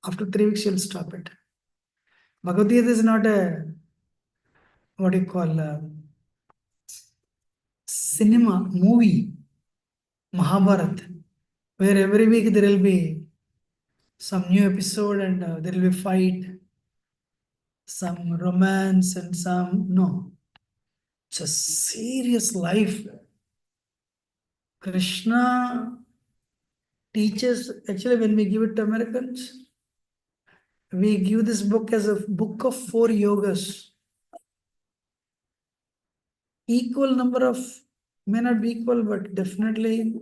After 3 weeks, you'll stop it. Bhagavad Gita is not a, what do you call, cinema, movie, Mahabharata, where every week there will be some new episode and there will be fight, some romance and some, no. It's a serious life. Krishna teaches, actually when we give it to Americans, we give this book as a book of 4 yogas. Equal number of, may not be equal, but definitely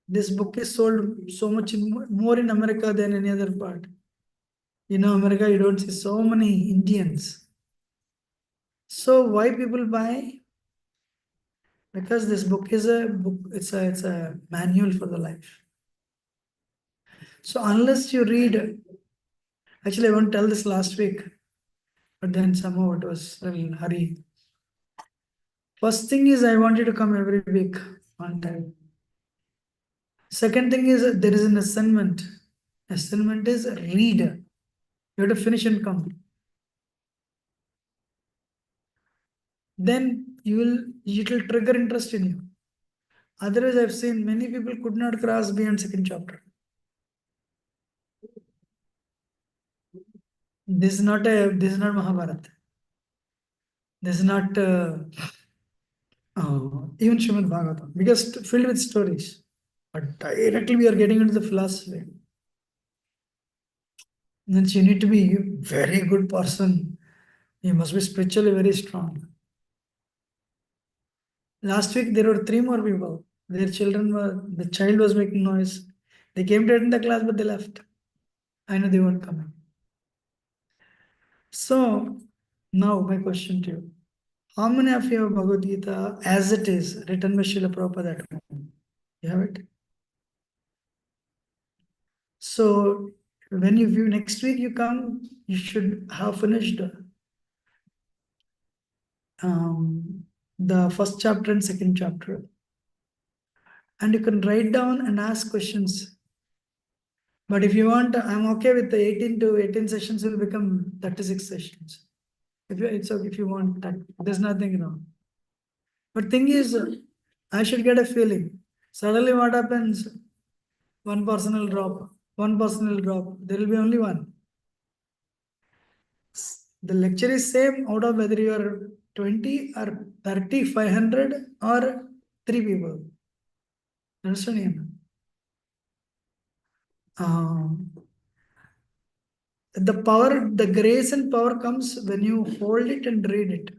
this book is sold so much more in America than any other part. America, you don't see so many Indians. So why people buy? Because this book is a book, it's a manual for the life. So unless you read, actually I won't tell this last week, but then somehow it was a little hurry. First thing is I wanted to come every week on time. Second thing is there is an assignment. Assignment is read. You have to finish and come. Then it will trigger interest in you. Otherwise, I've seen many people could not cross beyond second chapter. This is not Mahabharata. This is not even Srimad Bhagavatam, because filled with stories. But directly we are getting into the philosophy. Then you need to be a very good person. You must be spiritually very strong. Last week there were 3 more people. The child was making noise. They came to attend the class, but they left. I know they weren't coming. So now my question to you. How many of you have Bhagavad Gita as it is, written by Srila Prabhupada at home? You have it? So when you view next week you come, you should have finished the first chapter and second chapter. And you can write down and ask questions. But if you want, I'm okay with the 18 to 18 sessions will become 36 sessions. It's okay if you want that. There's nothing wrong. But thing is, I should get a feeling. Suddenly what happens? One person will drop. One person will drop. There will be only one. The lecture is same out of whether you are 20 or 30, 500 or 3 people. Understand? The power, the grace and power comes when you hold it and read it.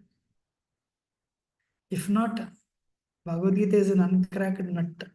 If not, Bhagavad Gita is an uncracked nut.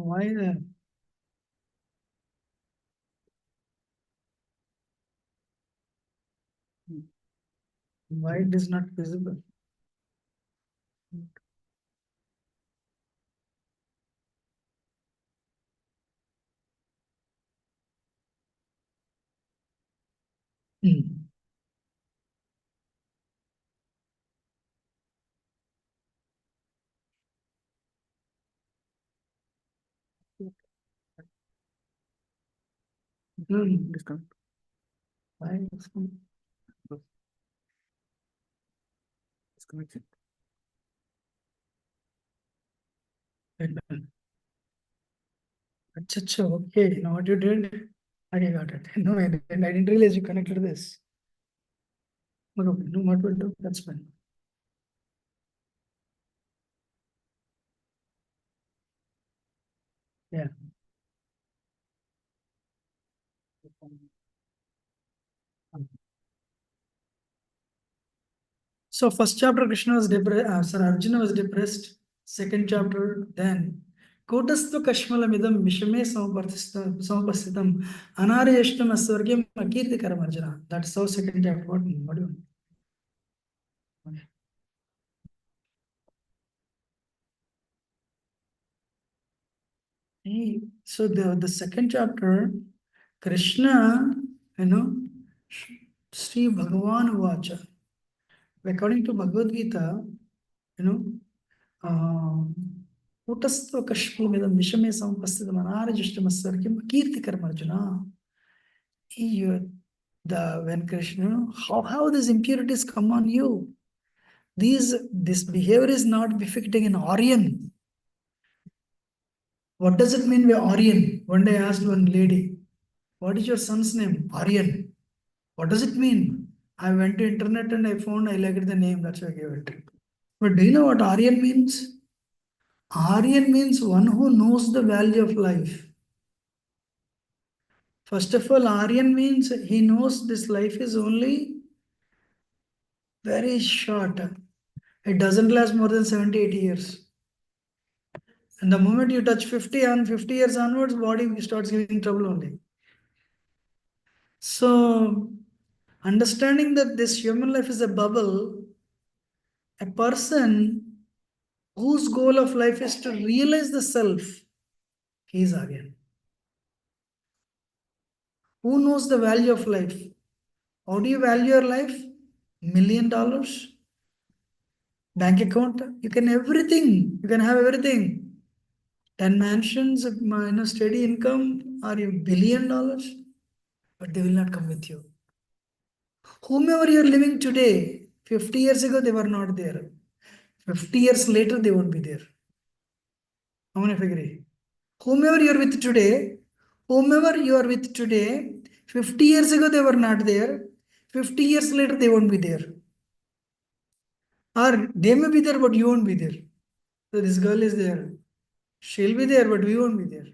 Why the Why it is not visible? Hmm. Disconnect. Why? Disconnected. Acha, okay. You know what you did? I got it. No, I didn't realize you connected this. But okay, no, what we'll do? That's fine. Yeah. So first chapter, Krishna was depressed. Sorry, Arjuna was depressed. Second chapter, then Kotastu Kashmalamidam Vishame Samapasitam Anariyashtam Aswargyam Akirtikaram Arjuna. That's how second chapter. What do you want? So the second chapter, Krishna, you know, Sri Bhagavan Vacha. According to Bhagavad Gita, you know, Kutastva Kashmidam Vishame Sampastidam Anarajishtamasarkim Kirtikar Arjuna. The when Krishna, how these impurities come on you? This behavior is not befitting an Aryan. What does it mean by Aryan? One day I asked one lady, what is your son's name? Aryan. What does it mean? I went to internet and I found I liked the name, that's why I gave it. But do you know what Aryan means? Aryan means one who knows the value of life. First of all, Aryan means he knows this life is only very short. It doesn't last more than 70, 80 years. And the moment you touch 50 and 50 years onwards, body starts giving trouble only. So, understanding that this human life is a bubble, a person whose goal of life is to realize the self, he is Aryan. Who knows the value of life? How do you value your life? $1 million? Bank account? You can everything. You can have everything. 10 mansions, steady income, or $1 billion, but they will not come with you. Whomever you're living today, 50 years ago, they were not there. 50 years later, they won't be there. How many of you agree? Whomever you're with today, whomever you are with today, 50 years ago, they were not there. 50 years later, they won't be there. Or they may be there, but you won't be there. So this girl is there. She'll be there, but we won't be there.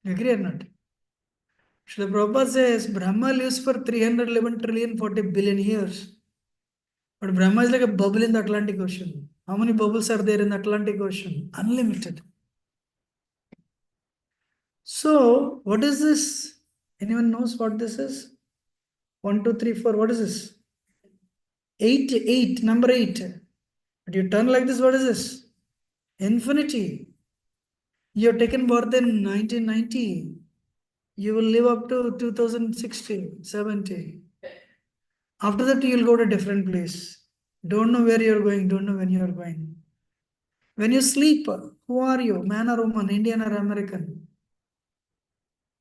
Agree or not? Srila Prabhupada says Brahma lives for 311 trillion 40 billion years. But Brahma is like a bubble in the Atlantic Ocean. How many bubbles are there in the Atlantic Ocean? Unlimited. So, what is this? Anyone knows what this is? 1, 2, 3, 4. What is this? 8, number 8. But you turn like this, what is this? Infinity. You have taken birth in 1990. You will live up to 2060, 70. After that, you will go to a different place. Don't know where you are going, don't know when you are going. When you sleep, who are you? Man or woman, Indian or American?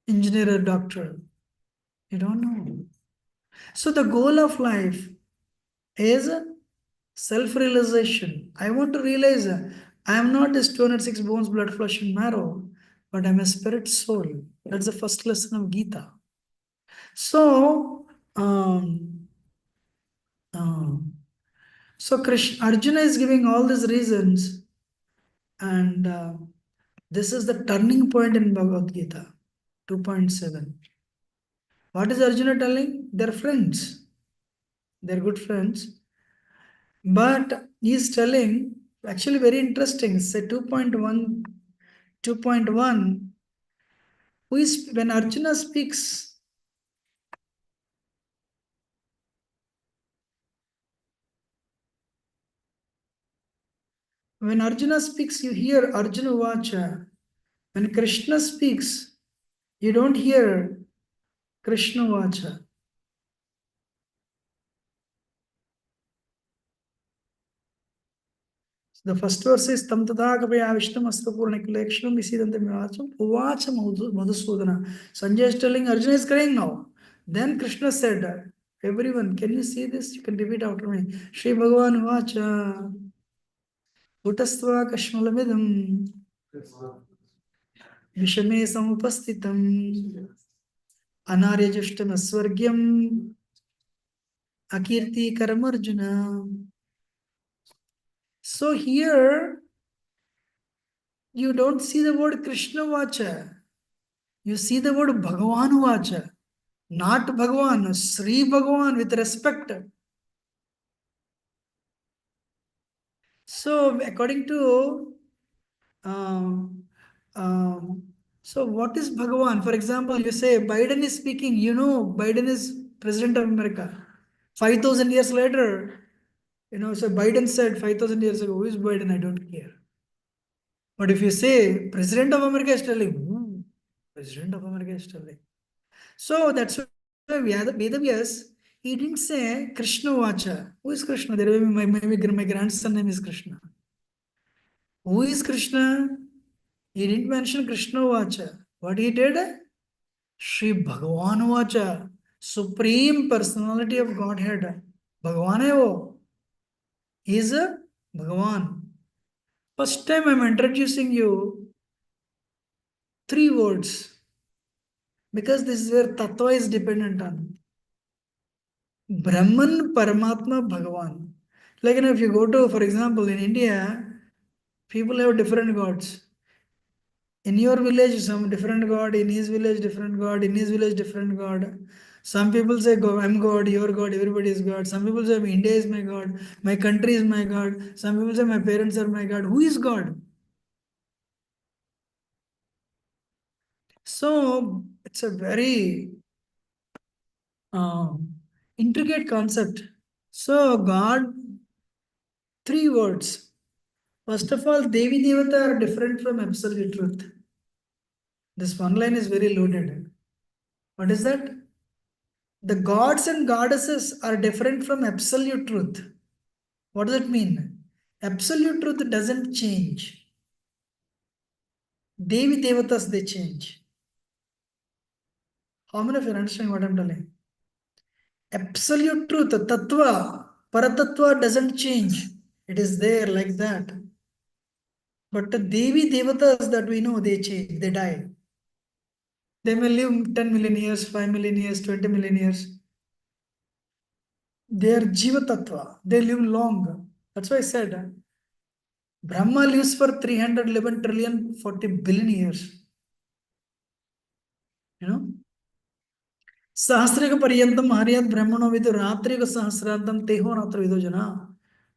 Engineer or doctor? You don't know. So the goal of life is self-realization. I want to realize I am not this 206 bones, blood, flesh, and marrow, but I'm a spirit soul. That's the first lesson of Gita. So, um, so Krishna, Arjuna is giving all these reasons, and this is the turning point in Bhagavad Gita 2.7. What is Arjuna telling? They're friends. They're good friends. But he's telling, actually very interesting, say 2.1, 2.1, when Arjuna speaks, When Arjuna speaks, you hear Arjuna Vacha. When Krishna speaks, you don't hear Krishna Vacha. The first verse is Tam Tadakapaya Vishtam Astapurnikuleksham Visidante Mivacham Uvacha Madhusudana. Sanjay is telling Arjuna is crying now. Then Krishna said, everyone, can you see this? You can repeat after me. Shri Bhagavan Vacha Utastva Kashmalamidam Vishame Samupastitam Anaryajashtam Aswargyam Akirti Karamarjuna. So here you don't see the word Krishna Vacha. You see the word Bhagavan Vacha. Not Bhagavan, Sri Bhagavan with respect. So according to so what is Bhagavan? For example, you say Biden is speaking, you know Biden is President of America. 5,000 years later, so Biden said 5,000 years ago, who is Biden? I don't care. But if you say President of America is telling, President of America is telling. So that's why Vedavyas, he didn't say Krishna Vacha. Who is Krishna? There will be my grandson name is Krishna. Who is Krishna? He didn't mention Krishna Vacha. What he did? Shri Bhagavan Vacha. Supreme Personality of Godhead. Bhagavan hai wo. He is a Bhagavan. First time I'm introducing you three words. Because this is where Tattva is dependent on. Brahman, Paramatma, Bhagavan. Like if you go to, for example, in India, people have different gods. In your village, some different god. In his village, different god. In his village, different god. Some people say, I'm God, you're God, everybody is God. Some people say, India is my God, my country is my God. Some people say, my parents are my God. Who is God? So, it's a very intricate concept. So, God, three words. First of all, Devi Devata are different from absolute truth. This one line is very loaded. What is that? The gods and goddesses are different from absolute truth. What does it mean? Absolute truth doesn't change. Devi Devatas, they change. How many of you understand what I'm telling? Absolute truth, Tattva, Paratattva doesn't change. It is there like that. But the Devi Devatas that we know, they change, they die. They may live 10 million years, 5 million years, 20 million years. They are Jiva Tattva. They live long. That's why I said Brahma lives for 311 trillion 40 billion years. You know? Sahasrika Paryantam Haryat Brahmano Vidu Ratriga Sahasrantam Teho Ratra Vidu Jana.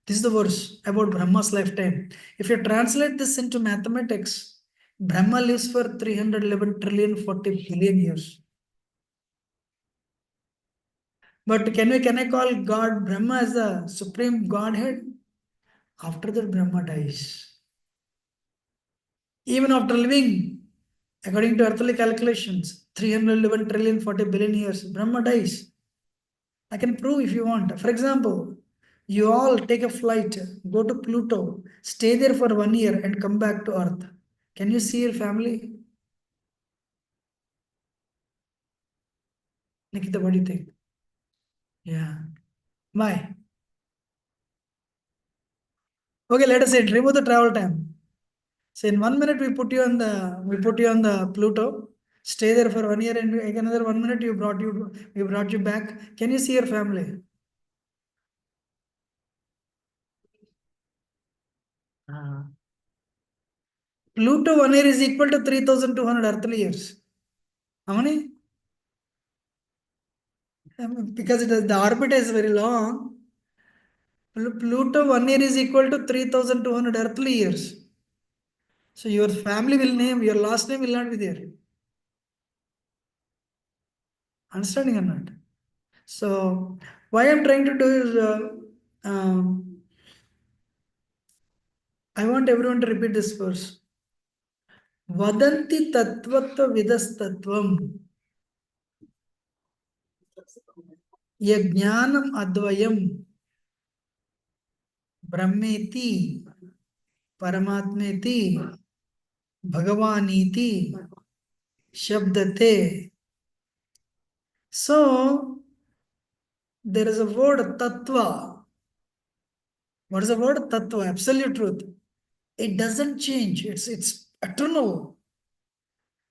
This is the verse about Brahma's lifetime. If you translate this into mathematics, Brahma lives for 311 trillion 40 billion years. But can I call God Brahma as the supreme Godhead? After that, Brahma dies. Even after living, according to earthly calculations, 311 trillion 40 billion years, Brahma dies. I can prove if you want. For example, you all take a flight, go to Pluto, stay there for 1 year and come back to Earth. Can you see your family? Nikita, what do you think? Yeah. Why? Okay, let us say remove the travel time. So in 1 minute we put you on the Pluto, stay there for 1 year, and another 1 minute we brought you back. Can you see your family? Pluto 1 year is equal to 3,200 earthly years. How many? Because the orbit is very long. Pluto 1 year is equal to 3,200 earthly years. So your family will name, your last name will not be there. Understanding or not? So why I'm trying to do is I want everyone to repeat this verse. Vadanti tattvatva vidastatvam yajnanam advayam brahmeti paramatmeti bhagavaniti shabdate. So there is a word tattva. What is the word? Tattva, absolute truth. It doesn't change. It's eternal.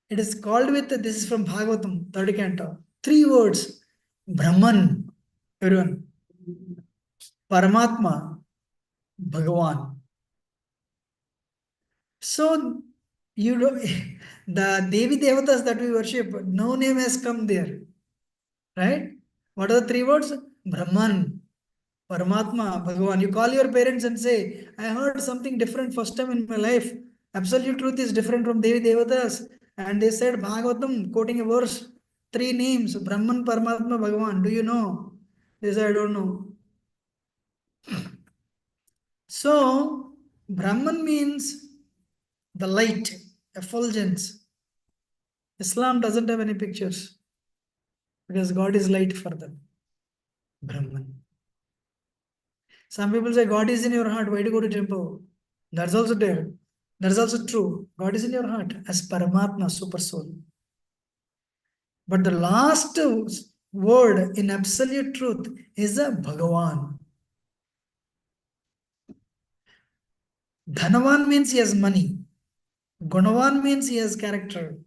It is called with, this is from Bhagavatam, third canto. 3 words. Brahman, everyone. Paramatma, Bhagavan. So, you know, the Devi Devatas that we worship, no name has come there. Right? What are the 3 words? Brahman, Paramatma, Bhagavan. You call your parents and say, I heard something different first time in my life. Absolute truth is different from Devi Devatas. And they said Bhagavatam, quoting a verse, 3 names, Brahman, Paramatma, Bhagavan. Do you know? They said, I don't know. So, Brahman means the light, effulgence. Islam doesn't have any pictures because God is light for them. Brahman. Some people say God is in your heart. Why do you go to temple? That's also there. That's also true. God is in your heart as Paramatma, super soul. But the last word in absolute truth is a Bhagavan. Dhanavan means he has money. Gunavan means he has character.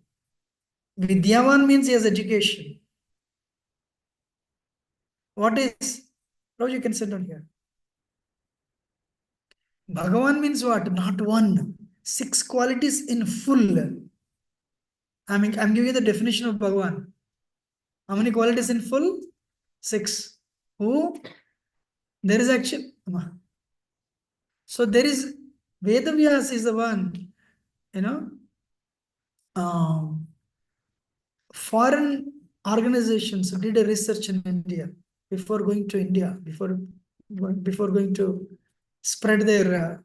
Vidyavan means he has education. What is? Oh, you can sit down here. Bhagavan means what? Not one. 6 qualities in full. I'm giving you the definition of Bhagavan. How many qualities in full? 6. Who? There is action. So there is Vedavyas is the one, foreign organizations did a research in India before going to India, before going to spread their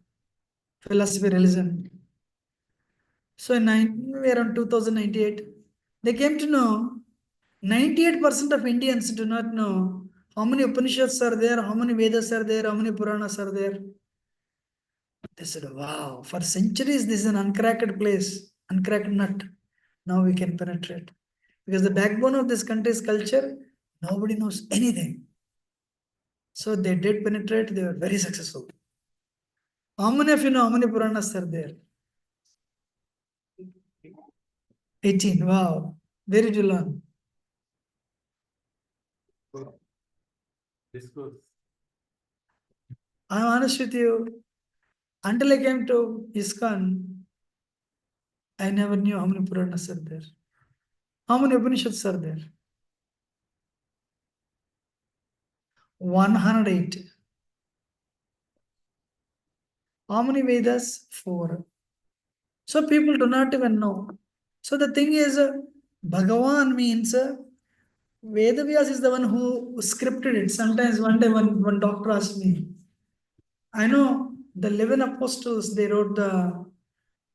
philosophy, religion. So around 2098, they came to know 98% of Indians do not know how many Upanishads are there, how many Vedas are there, how many Puranas are there. They said, wow, for centuries this is an uncracked place, uncracked nut. Now we can penetrate. Because the backbone of this country's culture, nobody knows anything. So they did penetrate, they were very successful. How many of you know how many Puranas are there? 18, wow. Where did you learn? I'm honest with you. Until I came to ISKCON, I never knew how many Puranas are there. How many Upanishads are there? 108. How many Vedas? 4. So people do not even know. So the thing is, Bhagavan means Vedavyas is the one who scripted it. Sometimes one day one doctor asked me, I know the 11 apostles, they wrote the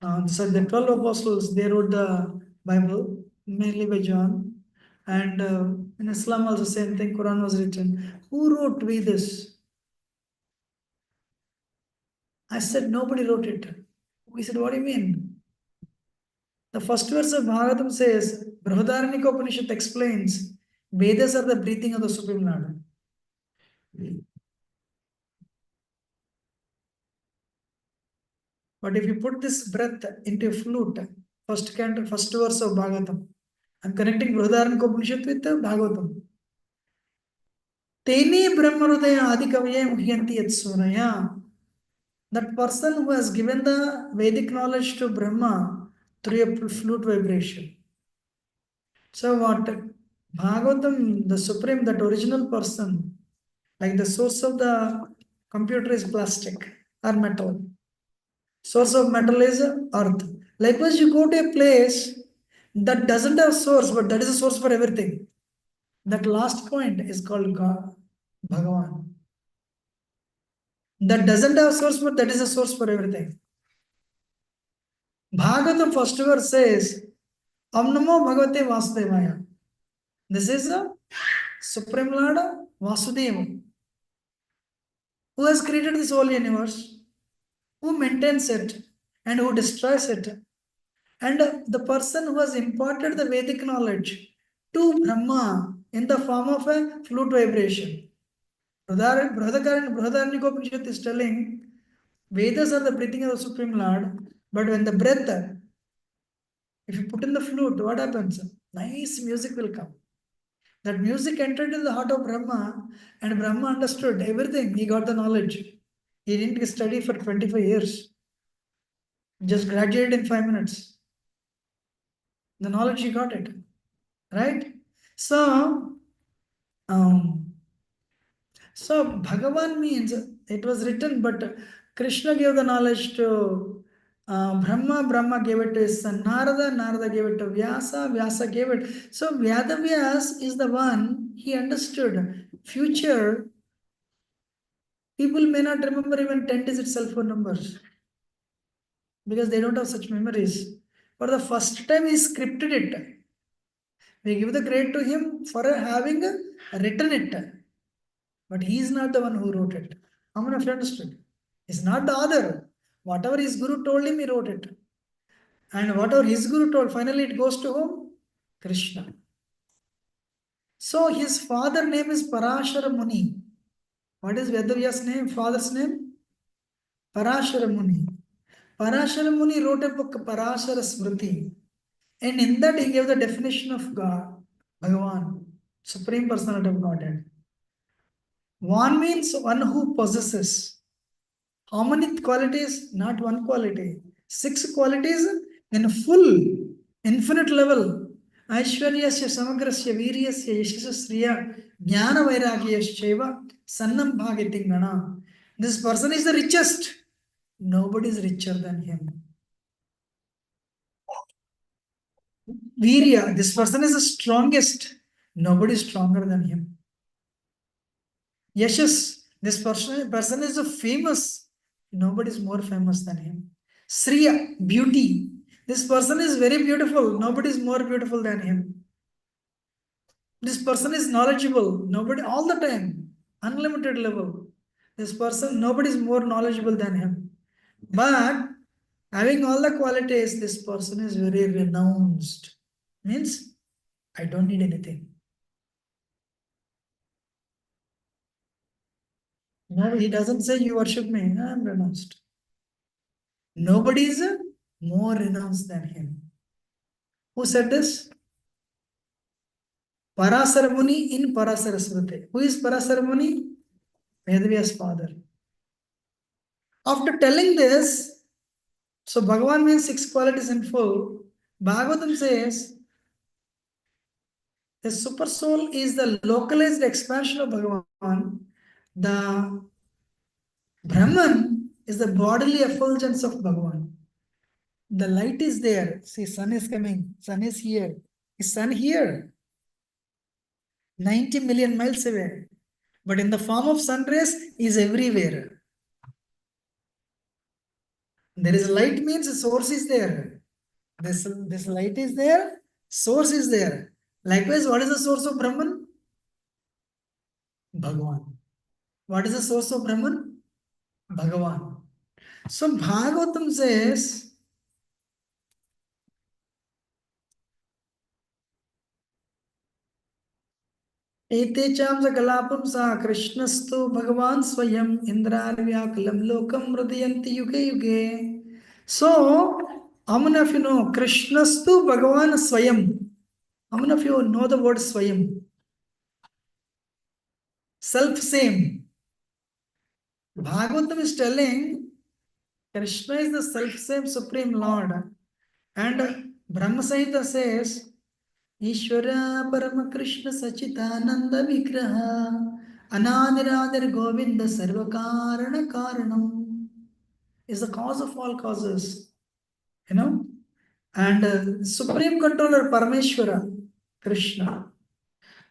12 apostles, they wrote the Bible, mainly by John. And in Islam also same thing, Quran was written. Who wrote Vedas? I said, nobody wrote it. He said, what do you mean? The first verse of Bhagavatam says, Brihadaranyaka Upanishad explains, Vedas are the breathing of the Supreme Lord. But if you put this breath into a flute, first verse of Bhagavatam, I'm connecting Brihadaranyaka Upanishad with Bhagavatam. Teni Brahmarudaya Adikavaya Muhyanti Yatsuraya. That person who has given the Vedic knowledge to Brahma through a flute vibration. So what Bhagavatam, the Supreme, that original person, like the source of the computer is plastic or metal. Source of metal is earth. Likewise, you go to a place that doesn't have source, but that is a source for everything. That last point is called God, Bhagavan. That doesn't have source, but that is a source for everything. Bhagavatam first verse says, Om Namo Bhagavate Vasudevaya. This is a Supreme Lord Vasudeva, who has created this whole universe, who maintains it, and who destroys it. And the person who has imparted the Vedic knowledge to Brahma in the form of a flute vibration. Brihadaranyaka is telling Vedas are the breathing of the Supreme Lord, but when the breath, if you put in the flute, what happens? Nice music will come. That music entered in the heart of Brahma, and Brahma understood everything. He got the knowledge. He didn't study for 25 years, just graduated in 5 minutes. The knowledge he got it, right? So, Bhagavan means it was written, but Krishna gave the knowledge to Brahma, Brahma gave it to his son Narada, Narada gave it to Vyasa, Vyasa gave it. So Vyadavyas is the one, he understood future. People may not remember even 10-digit cell phone numbers because they don't have such memories. For the first time, he scripted it. We give the credit to him for having written it. But he is not the one who wrote it. How many of you understood? He's not the author. Whatever his guru told him, he wrote it. And whatever his guru told, finally it goes to whom? Krishna. So his father name is Parashara Muni. What is Vedavyas name? Father's name? Parashara Muni. Parashara Muni wrote a book, Parashara Smriti. And in that he gave the definition of God, Bhagavan, Supreme Personality of Godhead. One means one who possesses. How many qualities? Not one quality. 6 qualities in full, infinite level. Aishwaryasya samagrasya viryasya yashasasriya jnana vairagyashcheva sannam bhagitingana. This person is the richest. Nobody is richer than him. Virya, this person is the strongest. Nobody is stronger than him. Yashas, this person is a famous. Nobody is more famous than him. Sriya, beauty. This person is very beautiful. Nobody is more beautiful than him. This person is knowledgeable. Nobody, all the time, unlimited level. This person, nobody is more knowledgeable than him. But having all the qualities, this person is very renounced. Means, I don't need anything. No, he doesn't say you worship me. I am renounced. Nobody is more renounced than him. Who said this? Parasara Muni in Parasara Smriti. Who is Parasara Muni? Vedavyas' father. After telling this, so Bhagavan means 6 qualities in full. Bhagavatam says the super soul is the localized expansion of Bhagavan. The Brahman is the bodily effulgence of Bhagavan. The light is there. See, sun is coming. Sun is here. Is sun here? 90 million miles away. But in the form of sun rays is everywhere. There is light means source is there. This light is there, source is there. Likewise, what is the source of Brahman? Bhagavan. What is the source of Brahman? Bhagavan. So Bhagavatam says, Ete cham sakalapam sa Krishnastu Bhagavan Swayam Indrarvyakalam Lokam Hridayanti Yuge Yuge. So, how many of you know Krishnastu Bhagavan Swayam? How many of you know the word Swayam? Self-same. Bhagavatam is telling Krishna is the self-same Supreme Lord. And Brahma Samhita says, Ishvara Parama Krishna Sachitananda Vigraha Anadiradir Govinda Sarvakarana Karanam is the cause of all causes. You know? And Supreme Controller Parameshwara, Krishna.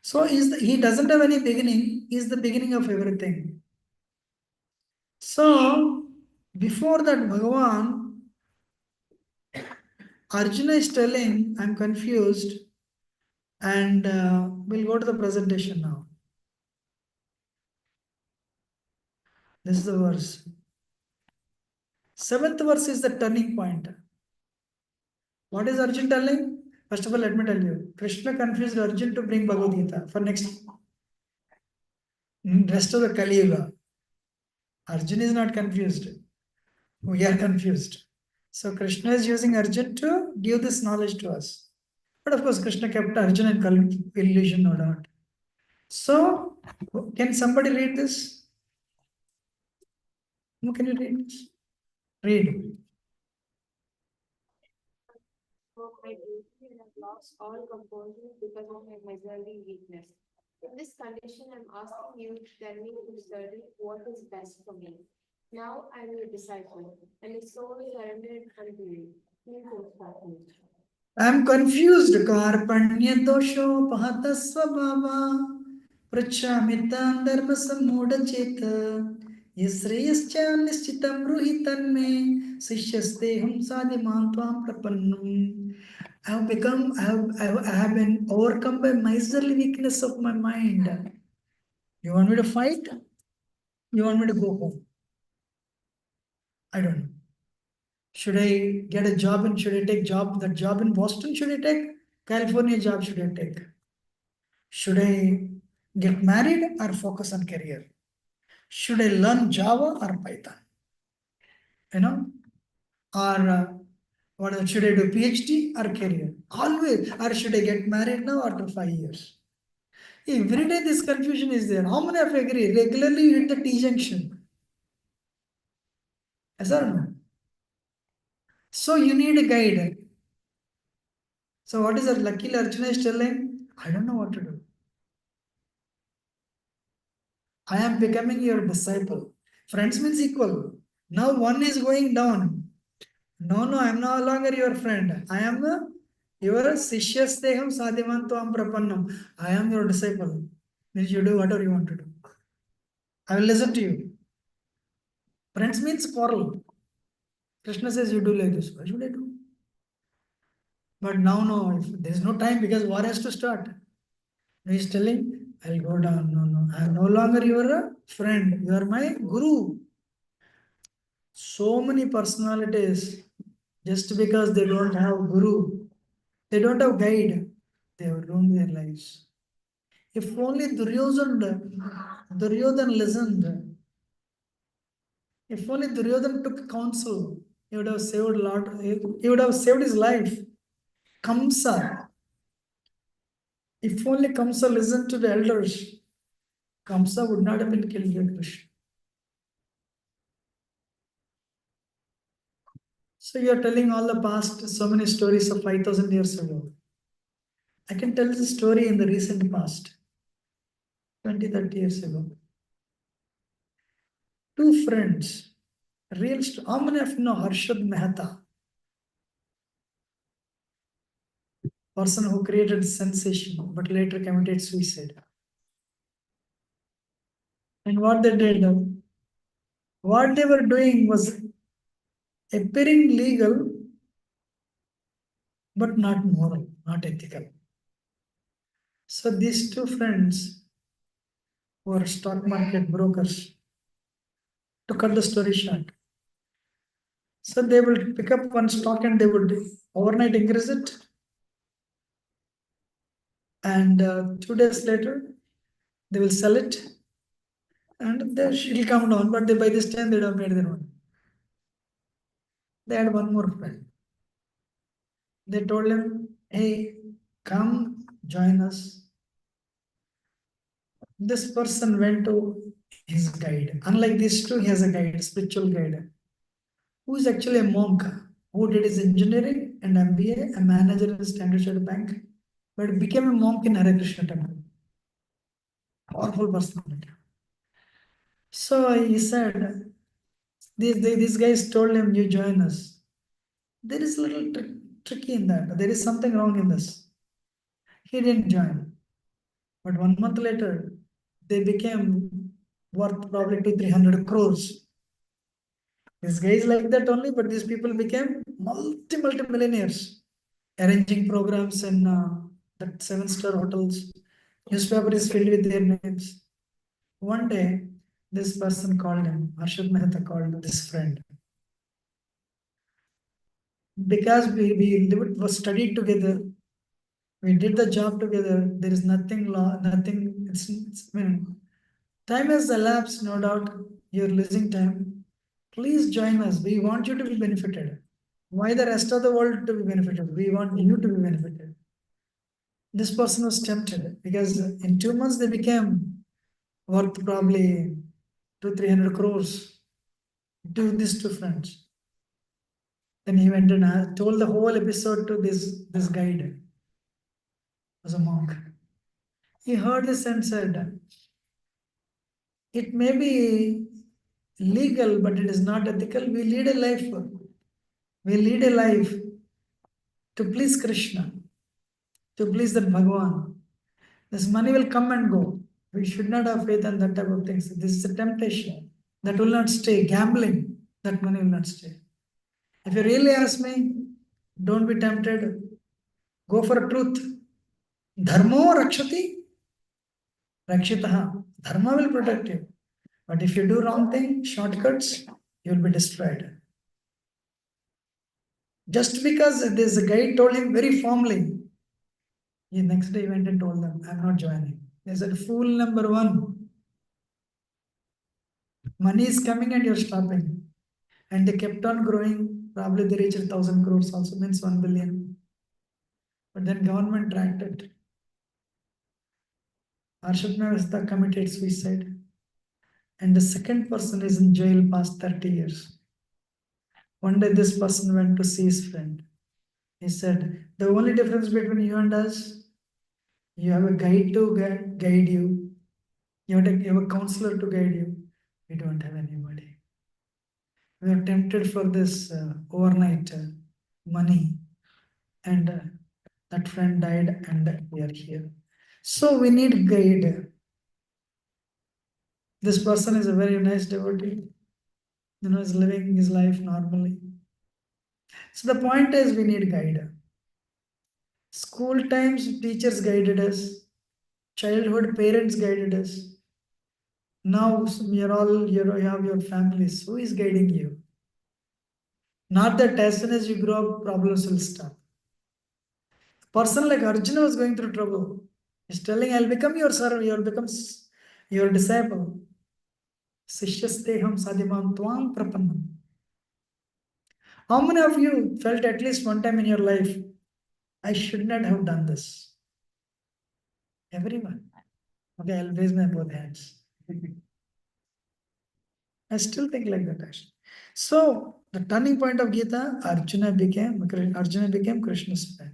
So he doesn't have any beginning, he is the beginning of everything. So before that Bhagavan, Arjuna is telling, I'm confused, and we'll go to the presentation now. This is the verse. 7th verse is the turning point. What is Arjun telling? First of all, let me tell you, Krishna confused Arjun to bring Bhagavad Gita for next rest of the Kali Yuga. Arjun is not confused. We are confused. So Krishna is using Arjun to give this knowledge to us. But of course, Krishna kept Arjun in illusion, no doubt. So, can somebody read this? Who can you read this? Read. For my duty and have lost all composure because of my miserly weakness. In this condition, I'm asking you to tell me to study what is best for me. Now I'm your disciple, and the soul surrendered unto you. Please instruct me. I'm confused. Karpanya dosho pahata svabhava prachamitam dharma sammoda cheta yasreyascha nishchitam ruhitan me sishyaste hum sadimam tvam prapannam. I have been overcome by miserly weakness of my mind. You want me to fight? You want me to go home? I don't know. Should I get a job and should I take that job in Boston? Should I take California job? Should I take? Should I get married or focus on career? Should I learn Java or Python? You know, or should I do PhD or career? Always, or should I get married now after 5 years? Every day this confusion is there. How many of you agree? Regularly you hit the T junction. Yes or no? So you need a guide. So what is that? Lucky Arjuna is telling, I don't know what to do. I am becoming your disciple. Friends means equal. Now one is going down. No, I am no longer your friend. I am your sishyasteham sadhimantam prapannam. I am your disciple. Means you do whatever you want to do. I will listen to you. Friends means quarrel. Krishna says you do like this. Why should I do? But now, no, there is no time because war has to start. He is telling, I'll go down. No, I am no longer your friend. You are my guru. So many personalities, just because they don't have guru, they don't have guide, they have ruined their lives. If only Duryodhan listened, if only Duryodhan took counsel, he would have saved a lot, he would have saved his life. Kamsa, if only Kamsa listened to the elders, Kamsa would not have been killed by Krishna. So you are telling all the past, so many stories of 5,000 years ago. I can tell the story in the recent past, 20, 30 years ago. Two friends, how many of you know Harshad Mehta? Person who created sensation but later committed suicide. And what they did, what they were doing was appearing legal but not moral, not ethical. So these two friends were stock market brokers. To cut the story short, so they will pick up one stock and they would overnight increase it. And 2 days later, they will sell it and then it will come down. But by this time, they have made their money. They had one more friend. They told him, hey, come join us. This person went to his guide. Unlike these two, he has a guide, spiritual guide, who is actually a monk who did his engineering and MBA, a manager in Standard Chartered Bank, but became a monk in Hare Krishna temple. Powerful personality. So he said, these guys told him, you join us. There is a little tricky in that. There is something wrong in this. He didn't join. But 1 month later, they became worth probably 200-300 crores. These guys like that only, but these people became multi millionaires. arranging programs in that 7-star hotels. Newspaper is filled with their names. One day, this person called him, Harshad Mehta called this friend. Because we lived, was studied together, we did the job together, there is nothing, I mean, time has elapsed, no doubt, you're losing time. Please join us, we want you to be benefited. Why the rest of the world to be benefited? We want you to be benefited. This person was tempted because in 2 months they became worth probably 200-300 crores to these two friends. Then he went and told the whole episode to this guide, was a monk. He heard this and said, it may be legal, but it is not ethical. We lead a life to please Krishna, to please that Bhagavan. This money will come and go. We should not have faith in that type of things. This is a temptation that will not stay. Gambling, that money will not stay. If you really ask me, don't be tempted. Go for truth. Dharmo rakshati, rakshitaha. Dharma will protect you. But if you do wrong thing, shortcuts, you will be destroyed. Just because this guy told him very firmly, the next day he went and told them, I'm not joining. They said, fool number one. Money is coming and you're stopping. And they kept on growing. Probably they reached 1,000 crores, also means 1 billion. But then government tracked it. Harshad Mehta committed suicide. And the second person is in jail past 30 years. One day this person went to see his friend. He said, the only difference between you and us, you have a guide to guide you. You have a counselor to guide you. We don't have anybody. We are tempted for this overnight money. And that friend died and we are here. So we need guide. This person is a very nice devotee. Is living his life normally. So the point is we need guide. School times, teachers guided us. Childhood, parents guided us. Now we are all, you have your families. Who is guiding you? Not that as soon as you grow up, problems will stop. A person like Arjuna was going through trouble. He's telling, I'll become your servant, you'll become your disciple. Sishyasteham sadimam tvam prapannam. How many of you felt at least one time in your life, I should not have done this? Everyone. Okay, I'll raise my both hands. I still think like that actually. So the turning point of Gita, Arjuna became Krishna's friend.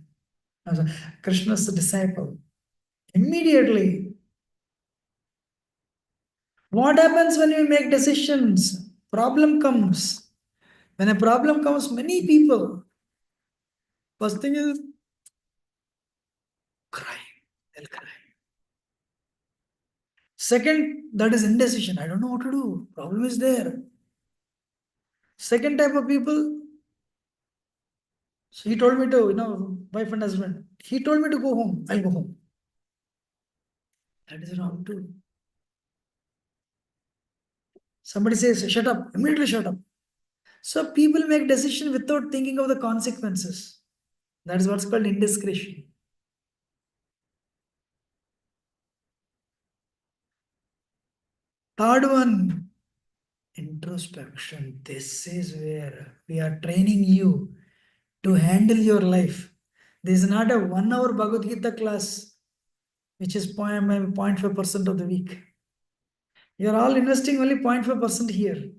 Krishna's disciple. Immediately. What happens when we make decisions? Problem comes. When a problem comes, many people, first thing is crying. They'll cry. Second, that is indecision. I don't know what to do. Problem is there. Second type of people, so he told me to, wife and husband, he told me to go home. I'll go home. That is wrong too. Somebody says, shut up, immediately shut up. So people make decision without thinking of the consequences. That is what's called indiscretion. Third one, introspection. This is where we are training you to handle your life. This is not a 1 hour Bhagavad Gita class, which is 0.5% of the week. You are all investing only 0.5% here,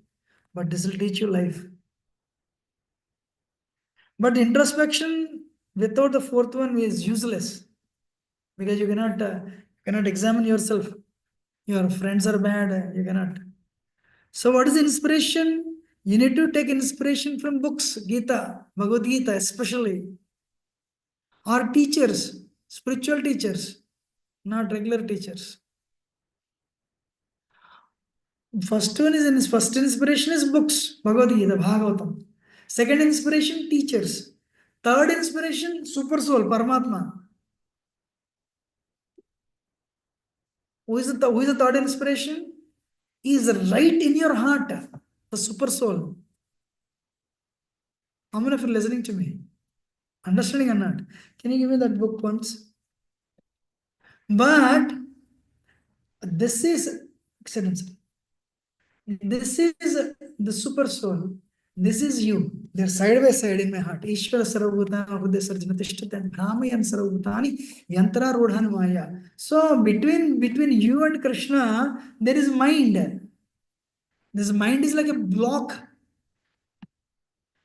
but this will teach you life. But introspection without the fourth one is useless because you cannot examine yourself. Your friends are bad, you cannot. So what is inspiration? You need to take inspiration from books, Gita, Bhagavad Gita especially, or teachers, spiritual teachers, not regular teachers. First inspiration is books, Bhagavad Gita, Bhagavatam. Second inspiration, teachers. Third inspiration, super soul, Paramatma. Who is the third inspiration? He is right in your heart, the super soul. How many of you are listening to me? Understanding or not? Can you give me that book once? But this is, excellence. This is the super soul. This is you. They're side by side in my heart. Ishvara sarvabhutani hruday sarjana tishtatan brahmayan sarvabhutani yantra rodhan maya. So between you and Krishna, there is mind. This mind is like a block.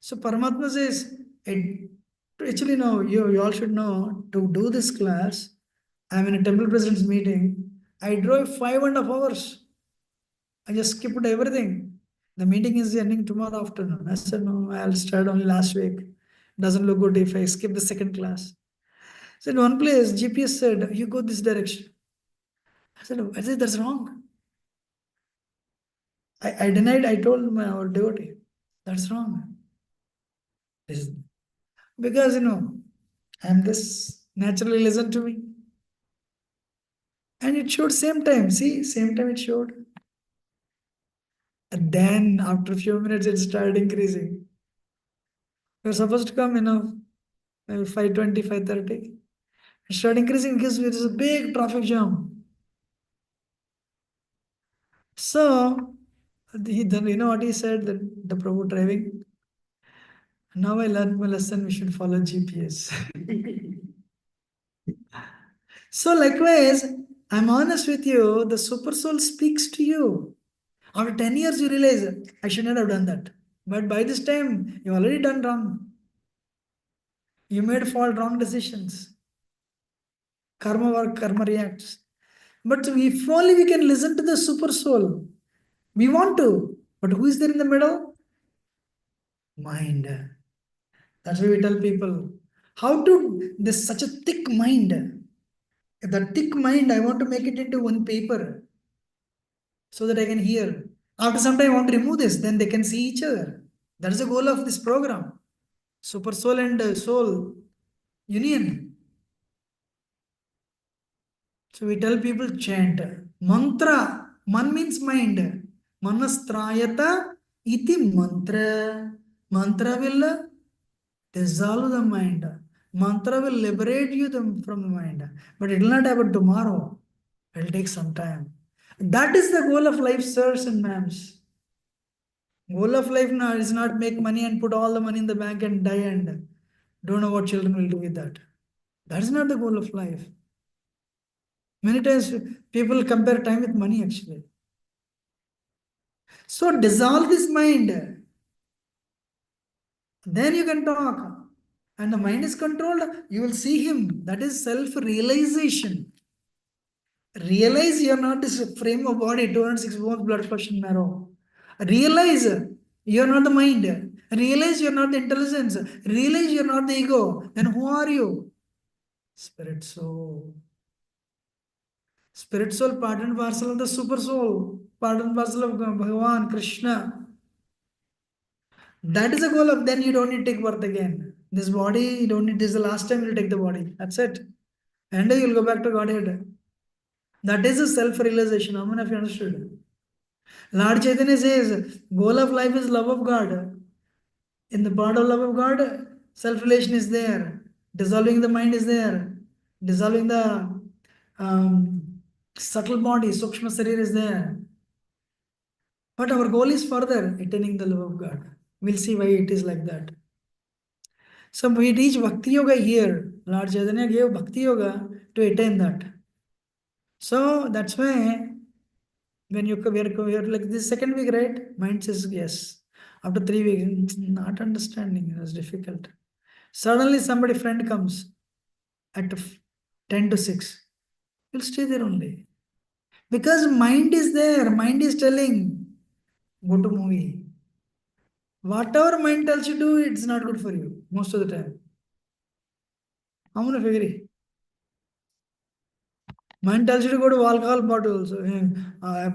So Paramatma says, actually no, you all should know, to do this class, I'm in a temple president's meeting. I drove 5.5 hours. I just skipped everything. The meeting is ending tomorrow afternoon. I said, no, I'll start only last week. Doesn't look good if I skip the second class. So in one place, GPS said, you go this direction. I said, that's wrong. I denied, I told our devotee, that's wrong. Because, I'm this, naturally listen to me. And it showed same time, see, same time it showed. And then after a few minutes, it started increasing. We're supposed to come, 5:20, 5:30. It started increasing because there is a big traffic jam. So, then you know what he said, the Prabhu driving? Now I learned my lesson, we should follow GPS. So likewise, I'm honest with you, the super soul speaks to you. After 10 years, you realize, I should not have done that. But by this time, you already done wrong. You made fault wrong decisions. Karma work, karma reacts. But if only we can listen to the super soul, we want to. But who is there in the middle? Mind. That's why we tell people, how to, there's such a thick mind. That thick mind, I want to make it into one paper so that I can hear. After some time, I want to remove this, then they can see each other. That is the goal of this program. Super soul and soul union. So we tell people chant. Mantra. Man means mind. Manastrayata iti mantra. Mantra will dissolve the mind. Mantra will liberate you from the mind. But it will not happen tomorrow. It will take some time. That is the goal of life, sirs and ma'ams. Goal of life now is not make money and put all the money in the bank and die and don't know what children will do with that. That is not the goal of life. Many times people compare time with money actually. So dissolve this mind. Then you can talk. And the mind is controlled, you will see him. That is self-realization. Realize you are not this frame of body, 206 bones, blood, flesh, and marrow. Realize you are not the mind. Realize you are not the intelligence. Realize you are not the ego. Then who are you? Spirit soul. Spirit soul, part and parcel of the super soul, part and parcel of Bhagavan, Krishna. That is the goal of, then you don't need to take birth again. This body, you don't need, this is the last time you'll take the body. That's it. And you'll go back to Godhead. That is a self-realization. How many of you understood? Lord Chaitanya says, goal of life is love of God. In the part of love of God, self-relation is there. Dissolving the mind is there. Dissolving the subtle body, Sukshma Sarir is there. But our goal is further attaining the love of God. We'll see why it is like that. So we teach Bhakti Yoga here. Lord Chaitanya gave Bhakti Yoga to attain that. So that's why when we're like this second week, right? Mind says yes. After 3 weeks, not understanding, it was difficult. Suddenly somebody friend comes at 10 to 6. You'll stay there only. Because mind is there. Mind is telling, go to movie. Whatever mind tells you to do, it's not good for you most of the time. How many of you agree? Mind tells you to go to alcohol bottle also,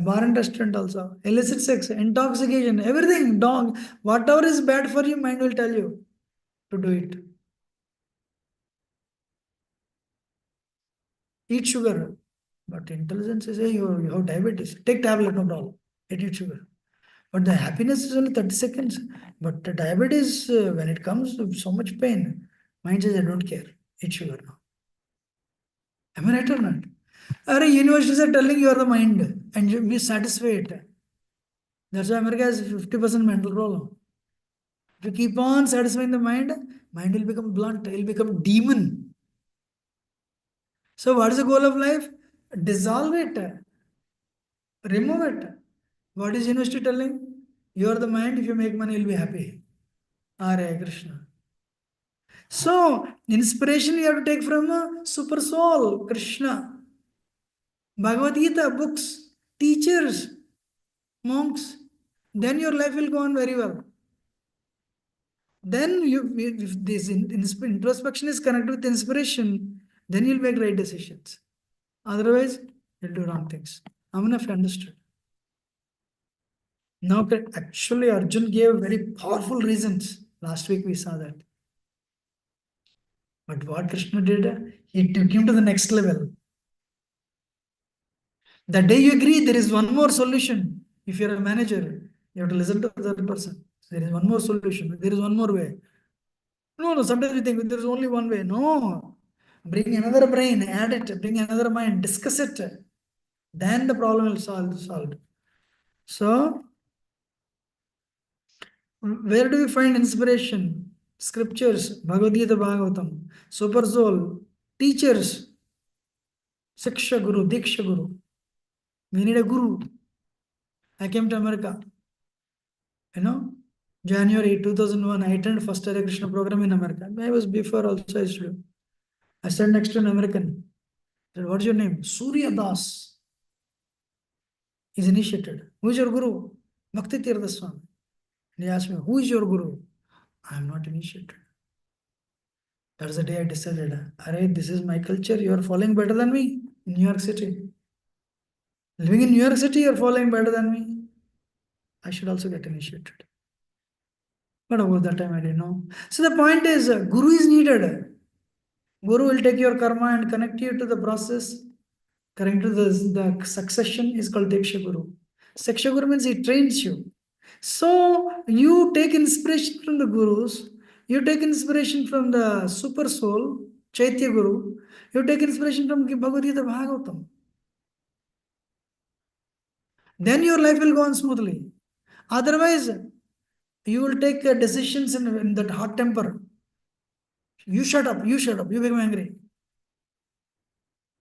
bar and restaurant also, illicit sex, intoxication, everything, dog, whatever is bad for you, mind will tell you to do it. eat sugar. But intelligence is, hey, you have diabetes. Take tablet, no problem. Eat sugar. But the happiness is only 30 seconds. But the diabetes, when it comes with so much pain, mind says, I don't care. Eat sugar now. Am I right or not? Universities are telling you are the mind and you be satisfied. That's why America has 50% mental problem. If you keep on satisfying the mind will become blunt, it will become demon. So what is the goal of life? Dissolve it, remove it. What is university telling? You are the mind, if you make money, you'll be happy. Hare Krishna. So, inspiration you have to take from a super soul, Krishna. Bhagavad Gita, books, teachers, monks. Then your life will go on very well. Then if this introspection is connected with inspiration, then you'll make right decisions. Otherwise, you'll do wrong things. I mean, if you understood. Now, actually, Arjun gave very powerful reasons. Last week we saw that. But what Krishna did, he took him to the next level. The day you agree, there is one more solution. If you're a manager, you have to listen to the other person. There is one more solution. There is one more way. No, sometimes we think there is only one way. No. Bring another brain, add it, bring another mind, discuss it. Then the problem will solved. So, where do we find inspiration? Scriptures, Bhagavad Gita, Bhagavatam, Super Soul, teachers, Siksha Guru, Diksha Guru. We need a guru. I came to America, January 2001. I attended first Hare Krishna program in America. I was before also I should. I sat next to an American. I said, what's your name? Surya Das. He's initiated. Who is your guru? Bhakti Tirtha Swami. And he asked me, who is your guru? I am not initiated. That's the day I decided, this is my culture. You are following better than me in New York City. Living in New York City, you are following better than me. I should also get initiated. But about that time, I didn't know. So the point is, guru is needed. Guru will take your karma and connect you to the process. Connect to the succession is called Diksha Guru. Siksha Guru means he trains you. So you take inspiration from the gurus, you take inspiration from the super soul, Chaitya Guru, you take inspiration from Bhagavad Gita, Bhagavatam. Then your life will go on smoothly. Otherwise, you will take decisions in that hot temper. You shut up, you become angry.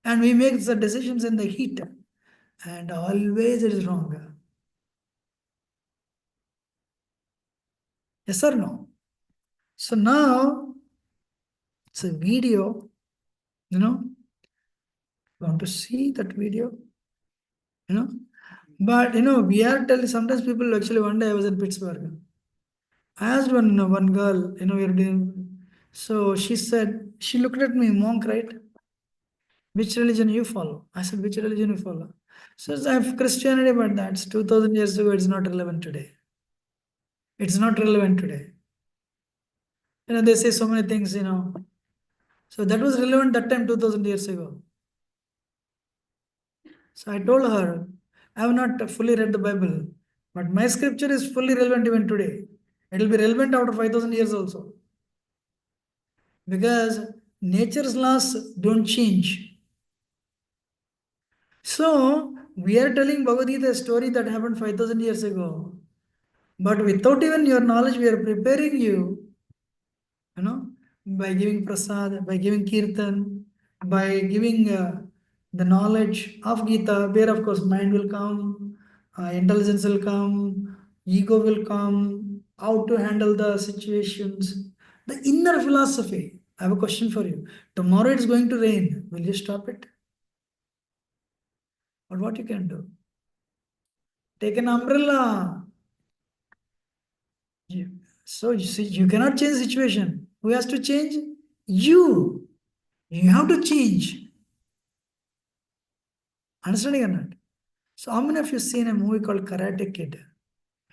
And we make the decisions in the heat. And always it is wrong. Yes or no? So now, it's a video, want to see that video, but we are telling, sometimes people actually, one day I was in Pittsburgh. I asked one girl, we are doing, so she said, she looked at me, monk, right? Which religion you follow? I said, which religion you follow? So I have Christianity, but that's 2000 years ago, it's not relevant today. It's not relevant today. They say so many things, So that was relevant that time, 2000 years ago. So I told her, I have not fully read the Bible, but my scripture is fully relevant even today. It will be relevant after 5000 years also. Because nature's laws don't change. So we are telling Bhagavad Gita a story that happened 5000 years ago. But without even your knowledge, we are preparing you, by giving prasad, by giving kirtan, by giving the knowledge of Gita, where of course mind will come, intelligence will come, ego will come, how to handle the situations, the inner philosophy. I have a question for you. Tomorrow it's going to rain. Will you stop it? Or what you can do? Take an umbrella. So you see, you cannot change the situation. Who has to change? You. You have to change. Understanding or not? So how many of you seen a movie called Karate Kid?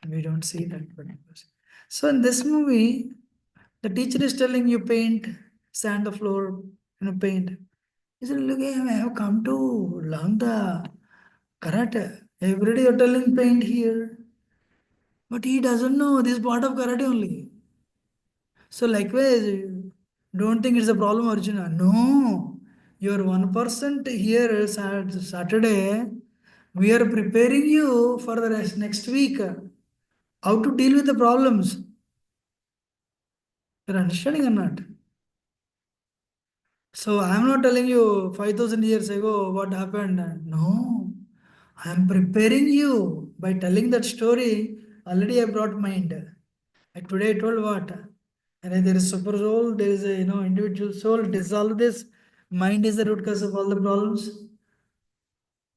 We don't see that. But so in this movie, the teacher is telling you paint, sand the floor, paint. He said, look, I have come to learn the karate. Everybody are telling paint here. But he doesn't know this is part of karate only. So likewise, don't think it's a problem, Arjuna. No. You're 1% here Saturday. We are preparing you for the next week. How to deal with the problems. You're understanding or not? So I'm not telling you 5,000 years ago what happened. No. I'm preparing you by telling that story. Already I brought mind. Like today I told what? And there is super soul, there is a individual soul, dissolve this. Mind is the root cause of all the problems.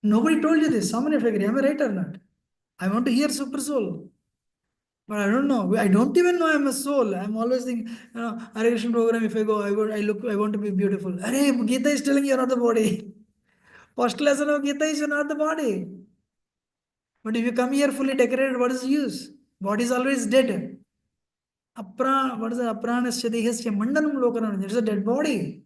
Nobody told you this. How many of you agree? Am I right or not? I want to hear super soul. But I don't know. I don't even know I'm a soul. I'm always thinking, Hare Krishna program, if I go, I want to be beautiful. Hare, Gita is telling you're not the body. First lesson of Gita is you're not the body. But if you come here fully decorated, what is the use? Body is always dead. What is the apranasya dehasya mandanam lokanam? It's a dead body.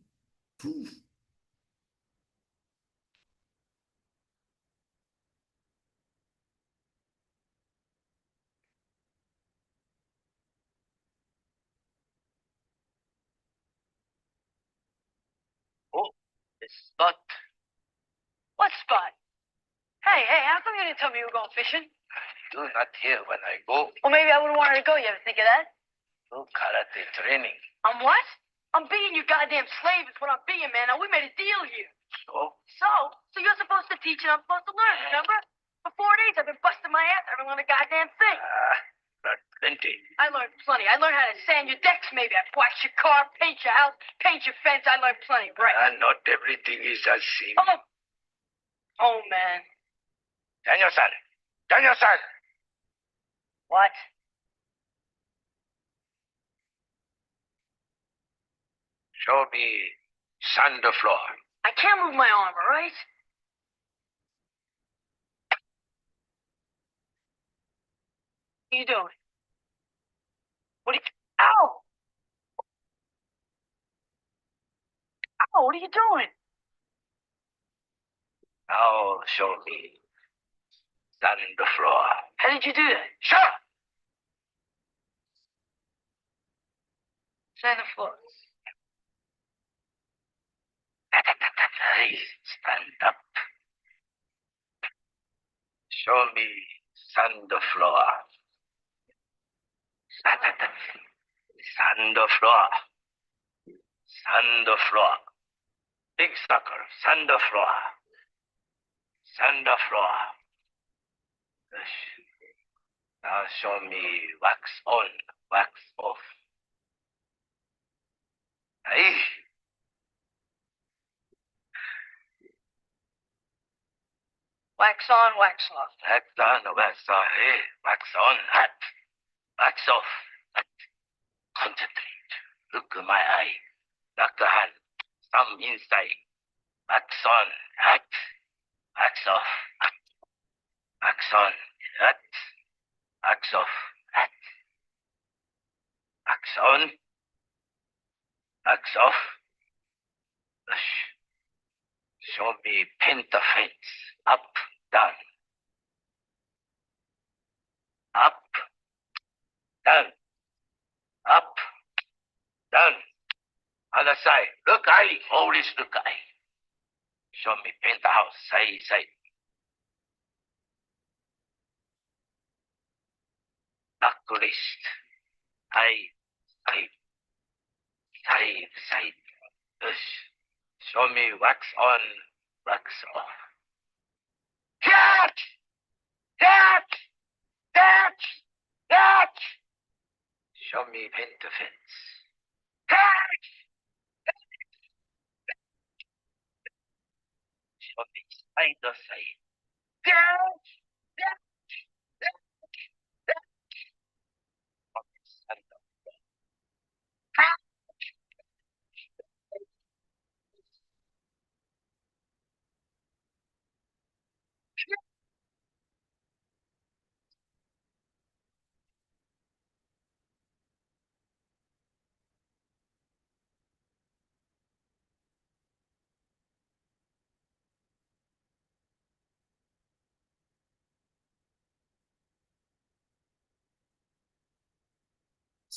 Oh, it's Spot. What Spot? Hey, how come you didn't tell me you were going fishing? I do not hear when I go. Well, maybe I wouldn't want her to go. You ever think of that? No karate training. I'm what? I'm being your goddamn slave is what I'm being, man. Now, we made a deal here. So you're supposed to teach and I'm supposed to learn, remember? For 4 days, I've been busting my ass. I haven't learned a goddamn thing. Not plenty. I learned plenty. I learned how to sand your decks, maybe. I wax your car, paint your house, paint your fence. I learned plenty, right? Not everything is as seen. Oh, man. Daniel-san. Daniel-san. What? Show me sand the floor. I can't move my arm, all right? What are you doing? Ow! Ow, what are you doing? Now show me sand the floor. How did you do that? Shut up! Sand the floor. Hey, stand up. Show me sand the floor. Sand the floor. Sand the floor. Big sucker. Sand the floor. Sand the floor. Now show me wax on, wax off. Hey. Wax on, wax off. Wax on, wax off. Hey, wax on, hot. Wax off. Hot. Concentrate. Look at my eye. Lock the hand. Thumb inside. Wax on, hot. Wax off. Hot. Wax on, hot. Wax off. Hot. Wax on. Wax off. Show me paint the fence. Up, down. Up, down. Up, down. Other side. Look, eye. Always look, eye. Show me paint the house. Side. Back wrist. Side. Yes. Show me wax on, wax off. Catch! Show me paint the fence. Catch! Show me side to side. Catch! Show me side to side. Catch!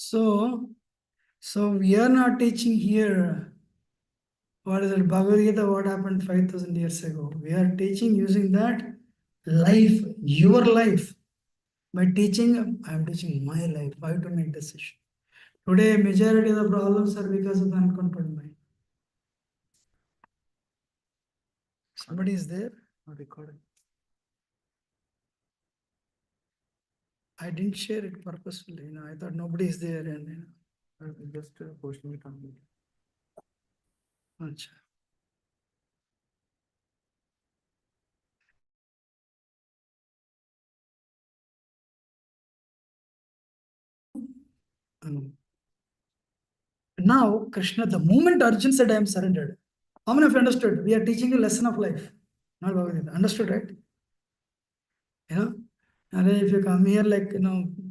So we are not teaching here what is it, Bhagavad Gita, what happened 5,000 years ago. We are teaching using that life, your life. By teaching, I am teaching my life, how to make decision. Today, majority of the problems are because of the uncontrolled mind. Somebody is there? Not recording. I didn't share it purposefully. I thought nobody is there, and I just posting it on me. Acha. Now, Krishna, the moment Arjun said, I am surrendered, how many of you understood? We are teaching a lesson of life. Not Bhagavad Gita. Understood, right? And if you come here like,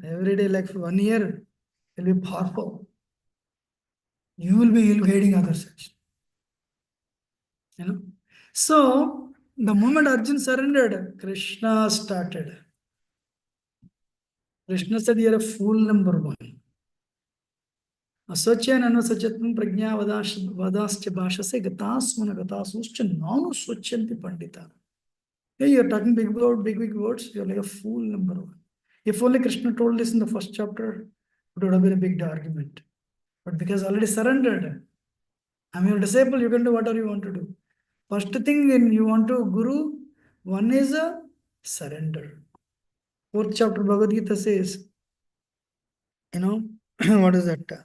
every day, like for 1 year, it will be powerful. You will be guiding others. So, the moment Arjun surrendered, Krishna started. Krishna said, you are a fool number one. Aswachyan anusachatvam prajna vadascha bhashase gatasmana gatasuscha nanu swachanti pandita. Hey, you're talking big words. You're like a fool number one. If only Krishna told this in the first chapter, it would have been a big argument. But because already surrendered, I'm your disciple, you can do whatever you want to do. First thing when you want to Guru, one is a surrender. Fourth chapter Bhagavad Gita says, what is that?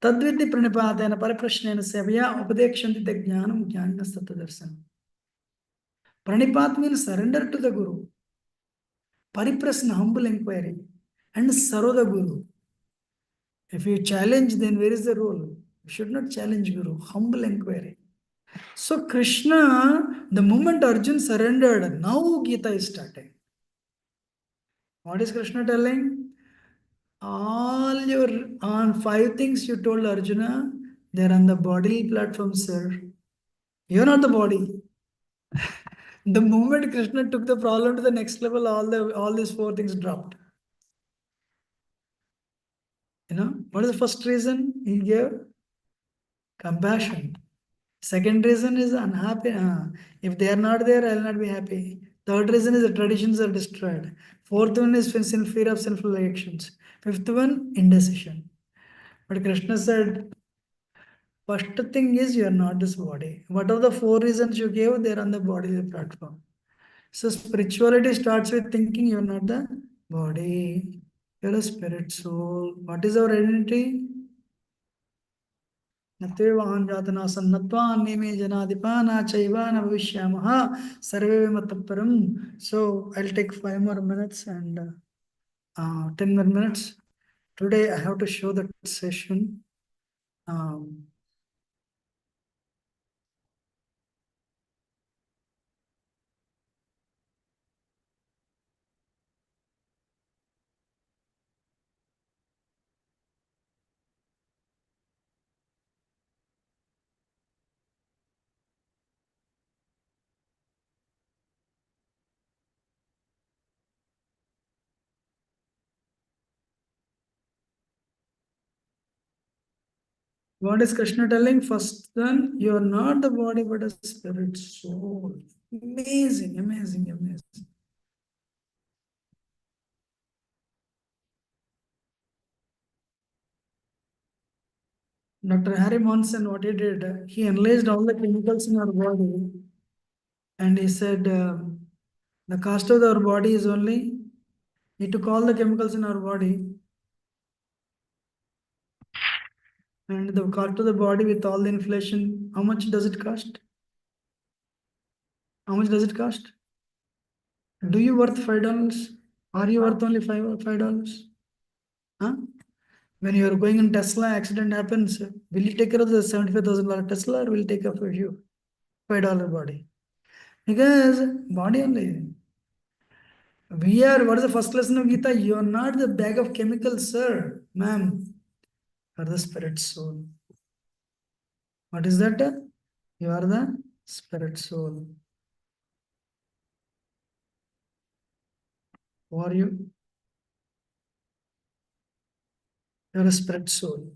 Tadviti pranipatena pariprashnena sevya upadekshanti te jnanam jnanastata darsanam. Pranipat means surrender to the Guru. Pariprasna, humble inquiry. And serve the Guru. If you challenge, then where is the role? You should not challenge Guru. Humble inquiry. So Krishna, the moment Arjun surrendered, now Gita is starting. What is Krishna telling? All your on 5 things you told Arjuna, they're on the bodily platform, sir. You're not the body. The moment Krishna took the problem to the next level, all these 4 things dropped. What is the first reason he gave? Compassion. Second reason is unhappy. If they are not there, I will not be happy. Third reason is the traditions are destroyed. Fourth one is fear of sinful actions. Fifth one, indecision. But Krishna said, first thing is you are not this body. What are the 4 reasons you gave? They are on the body platform. So spirituality starts with thinking you are not the body. You are a spirit soul. What is our identity? So I'll take 5 more minutes and 10 more minutes. Today I have to show that session. What is Krishna telling? First then, you are not the body but a spirit soul. Amazing, amazing, amazing. Dr. Harry Monson, what he did, he analyzed all the chemicals in our body and he said the cost of our body is only, he took all the chemicals in our body and the cost of the body with all the inflation, how much does it cost? How much does it cost? Do you worth $5? Are you worth only $5? Huh? When you are going in Tesla, accident happens, will you take care of the $75,000 Tesla or will you take care of you? $5 body. Because body only. What is the first lesson of Gita? You are not the bag of chemicals, sir, ma'am. You are the spirit soul. What is that? You are the spirit soul. Who are you? You're a spirit soul.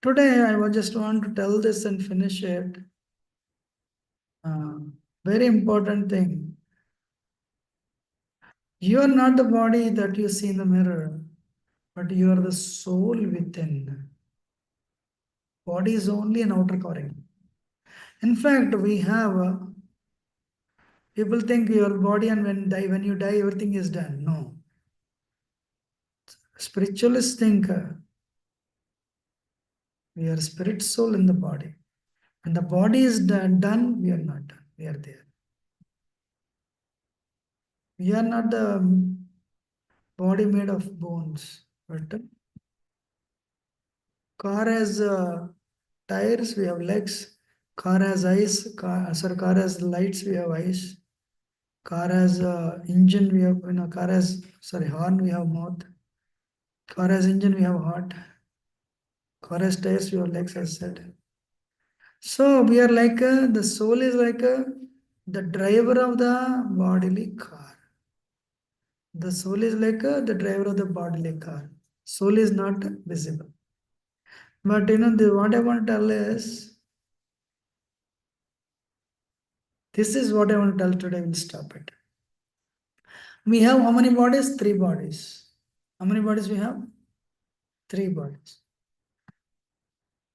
Today, I just want to tell this and finish it. Very important thing. You are not the body that you see in the mirror, but you are the soul within. Body is only an outer covering. In fact, we have people think your body and when you die, everything is done. No. Spiritualists think we are spirit soul in the body. When the body is done, we are not done. We are there. We are not the body made of bones, but car has tires, we have legs. Car has eyes. Car has lights, we have eyes. Car has engine, we have car has horn, we have mouth. Car has engine, we have heart. Car has tires, we have legs, as said. So we are like the soul is like the driver of the bodily car. The soul is like the driver of the bodily car. Soul is not visible. But what I want to tell is, this is what I want to tell today. We'll stop it. We have how many bodies? 3 bodies. How many bodies we have? 3 bodies.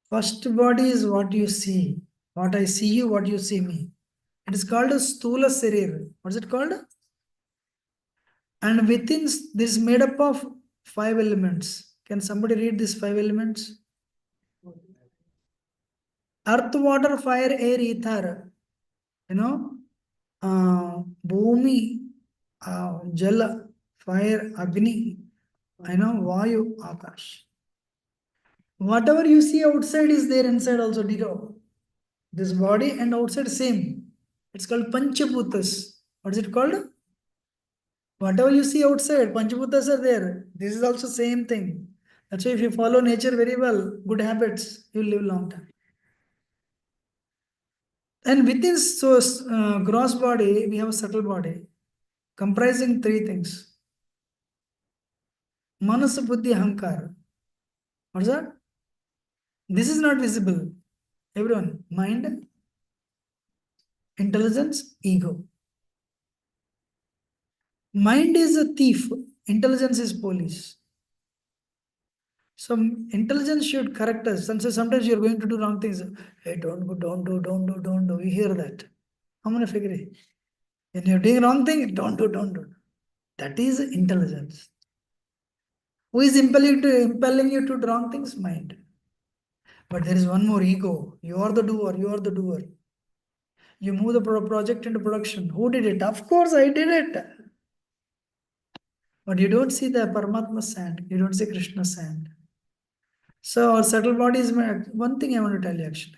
First body is what you see. What I see you, what you see me. It is called a stula sarir. What is it called? And within this is made up of 5 elements. Can somebody read these 5 elements? Earth, water, fire, air, ether. Bhumi, Jala, fire, Agni, Vayu, Akash. Whatever you see outside is there inside also, ditto. This body and outside same. It's called Panchabhutas. What is it called? Whatever you see outside, Panchabhutas are there. This is also same thing. That's why if you follow nature very well, good habits, you'll live long time. And within gross body, we have a subtle body comprising 3 things. Manas, Buddhi, Ahankara. What is that? This is not visible. Everyone, mind, intelligence, ego. Mind is a thief. Intelligence is police. So intelligence should correct us. And so sometimes you're going to do wrong things. Hey, don't do. We hear that. I'm gonna figure it. When you're doing wrong thing, don't do. That is intelligence. Who is impelling you to do wrong things? Mind. But there is one more, ego. You are the doer. You move the project into production. Who did it? Of course, I did it. But you don't see the Paramatma's hand. You don't see Krishna's hand. So our subtle body is one thing I want to tell you actually.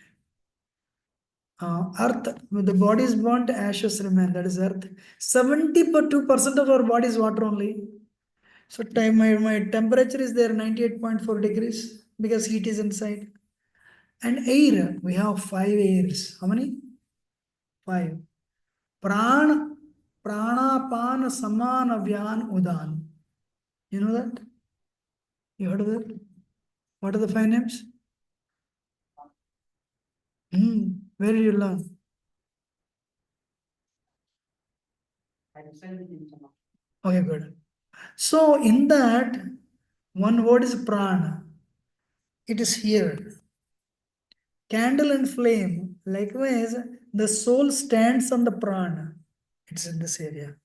Earth, when the body is burnt, ashes remain. That is earth. 72% of our body is water only. So my temperature is there 98.4 degrees because heat is inside. And air, we have 5 airs. How many? 5. Prana, Prana, Samana, Vyan, Udan. You know that? You heard of that? What are the 5 names? Where did you learn? Okay, good. So in that, one word is prana. It is here. Candle and flame. Likewise, the soul stands on the prana. It's in this area.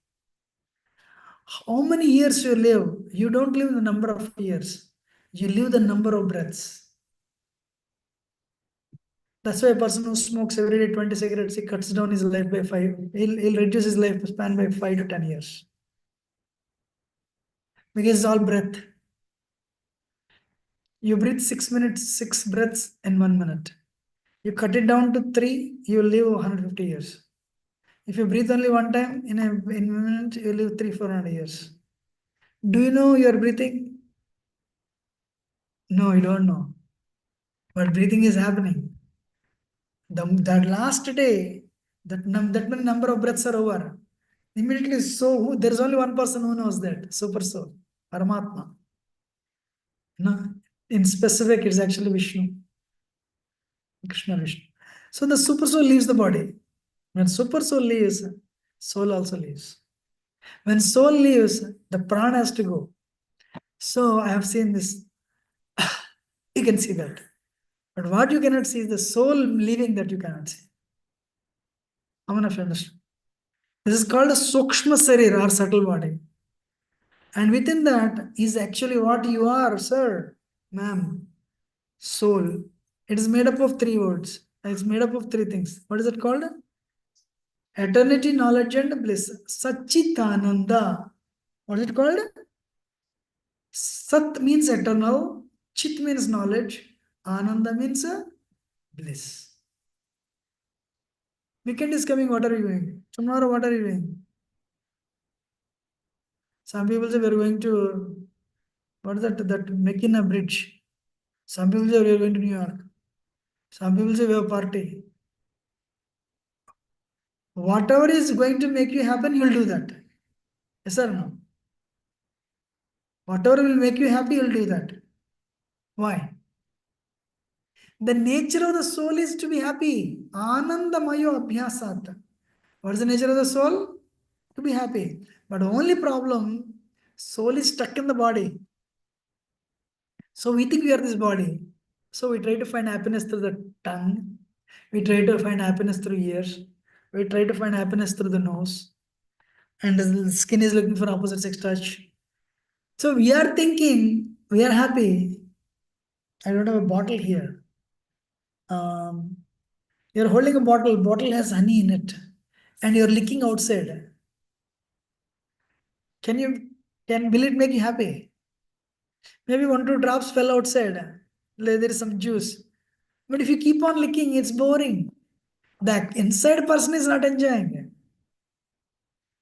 How many years you live? You don't live the number of years. You live the number of breaths. That's why a person who smokes every day 20 cigarettes, he cuts down his life by 5. He'll reduce his lifespan by 5 to 10 years. Because it's all breath. You breathe 6 minutes, 6 breaths in 1 minute. You cut it down to 3, you will live 150 years. If you breathe only one time in a minute, you live 300-400 years. Do you know you are breathing? No, you don't know. But breathing is happening. That last day, that many number of breaths are over. Immediately, so there is only one person who knows that, super soul, Paramatma. No? In specific, it's actually Vishnu. Krishna Vishnu. So the super soul leaves the body. When super soul leaves, soul also leaves. When soul leaves, the prana has to go. So I have seen this. You can see that. But what you cannot see is the soul leaving, that you cannot see. How many of you understand? This is called a Sukshma Sarir, or subtle body. And within that is actually what you are, sir, ma'am, soul. It is made up of three words. It's made up of three things. What is it called? Eternity, knowledge, and bliss. Satchitananda. What is it called? Sat means eternal, Chit means knowledge, Ananda means bliss. Weekend is coming, what are you doing? Tomorrow, what are you doing? Some people say we are going to, what is that McKenna Bridge. Some people say we are going to New York. Some people say we have a party. Whatever is going to make you happen, you will do that. Yes or no? Whatever will make you happy, you will do that. Why? The nature of the soul is to be happy. Anandamayo abhyasat. What is the nature of the soul? To be happy. But the only problem, soul is stuck in the body. So we think we are this body. So we try to find happiness through the tongue. We try to find happiness through ears. We try to find happiness through the nose. And the skin is looking for opposite sex touch. So we are thinking we are happy. I don't have a bottle here. You're holding a bottle has honey in it, and you're licking outside. Will it make you happy? Maybe 1-2 drops fell outside. There is some juice. But if you keep on licking, it's boring. The inside person is not enjoying.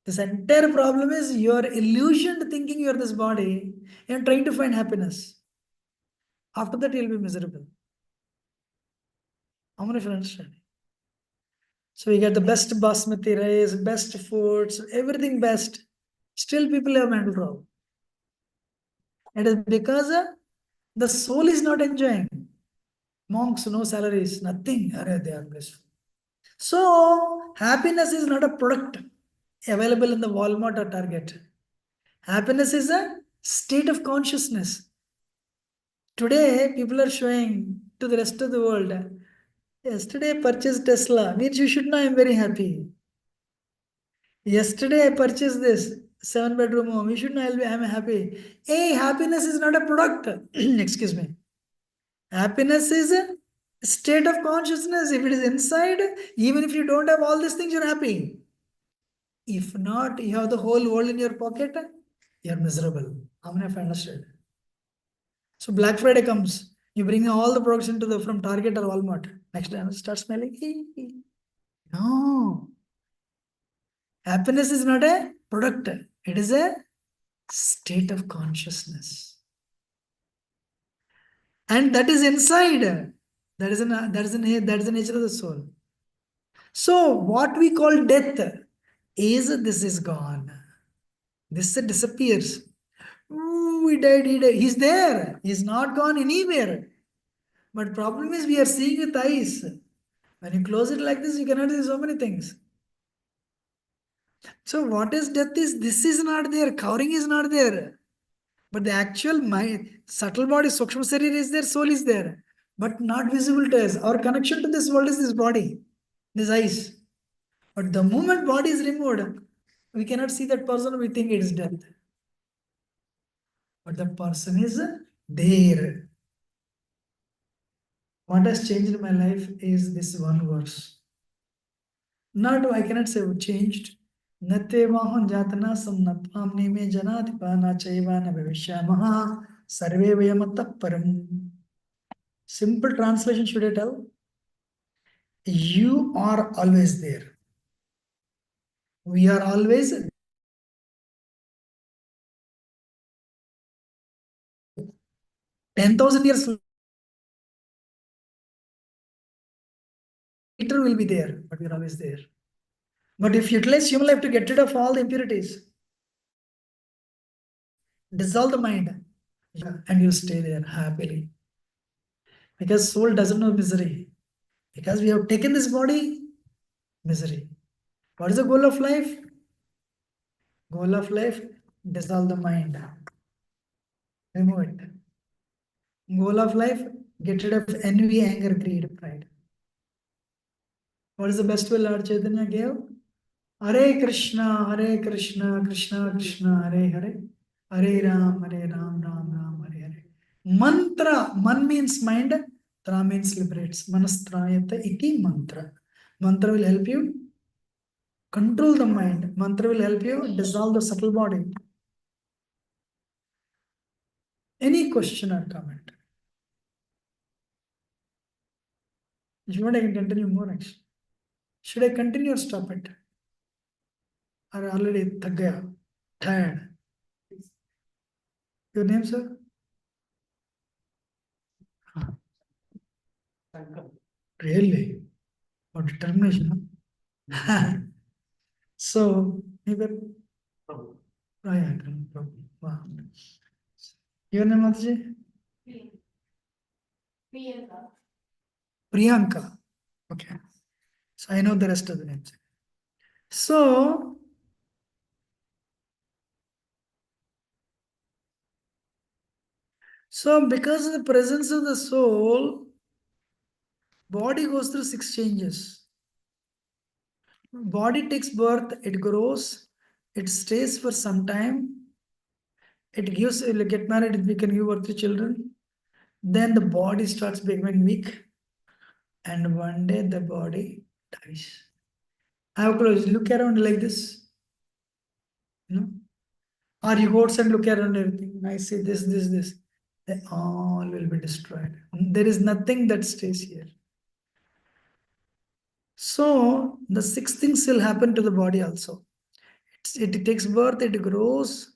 This entire problem is your illusioned thinking you're this body and trying to find happiness. After that, you'll be miserable. How many of you understand? So we get the best basmati rice, best foods, everything best. Still people have mental problem. It is because the soul is not enjoying. Monks, no salaries, nothing. They are blissful. So happiness is not a product available in the Walmart or Target. Happiness is a state of consciousness. Today, people are showing to the rest of the world. Yesterday, I purchased Tesla, which you should know I'm very happy. Yesterday, I purchased this 7-bedroom home. You should know I'm happy. Hey, happiness is not a product. Excuse me. Happiness is a state of consciousness. If it is inside, even if you don't have all these things, you're happy. If not, you have the whole world in your pocket, you're miserable. How many of you understand? So Black Friday comes, you bring all the products into from Target or Walmart. Next time, start smelling. No. Happiness is not a product. It is a state of consciousness. And that is inside. That is the nature of the soul. So what we call death is this is gone. This disappears. Ooh, he died. He's there. He's not gone anywhere. But problem is we are seeing with eyes. When you close it like this, you cannot see so many things. So what is death is, this is not there. Covering is not there. But the actual subtle body, Sukshma Sarir is there, soul is there. But not visible to us. Our connection to this world is this body, this eyes. But the moment body is removed, we cannot see that person, we think it is death. But the person is there. What has changed in my life is this one verse. Not, I cannot say changed. Nate vahan jatana samnatvam nime janatipana chaivana bhavishyamaha sarve vayamatta param. Simple translation should I tell? You are always there. We are always 10,000 years later will be there, but we are always there. But if you utilize human life to get rid of all the impurities, dissolve the mind, and you stay there happily. Because soul doesn't know misery. Because we have taken this body, misery. What is the goal of life? Goal of life, dissolve the mind. Remove it. Goal of life, get rid of envy, anger, greed, pride. What is the best way Lord Chaitanya gave? Hare Krishna, Krishna Krishna, Hare Hare. Hare Ram, Ram Ram, Hare Hare. Mantra, man means mind, tra means liberates. Manastrayata iti mantra. Mantra will help you control the mind. Mantra will help you dissolve the subtle body. Any question or comment? If you want, I can continue more actually. Should I continue or stop it? Or already thak gaya, tired? Your name, sir? Really? What determination? Huh? So, maybe. Oh, yeah, wow. Your name, Mataji? Priyanka. Okay. So I know the rest of the names. So because of the presence of the soul, body goes through 6 changes. Body takes birth, it grows, it stays for some time, it gives, get married, we can give birth to children. Then the body starts becoming weak, and one day the body dies. How close? Look around like this. You know? Or you go outside and look around everything. I see this. They all will be destroyed. There is nothing that stays here. So the 6 things will happen to the body also. It takes birth, it grows,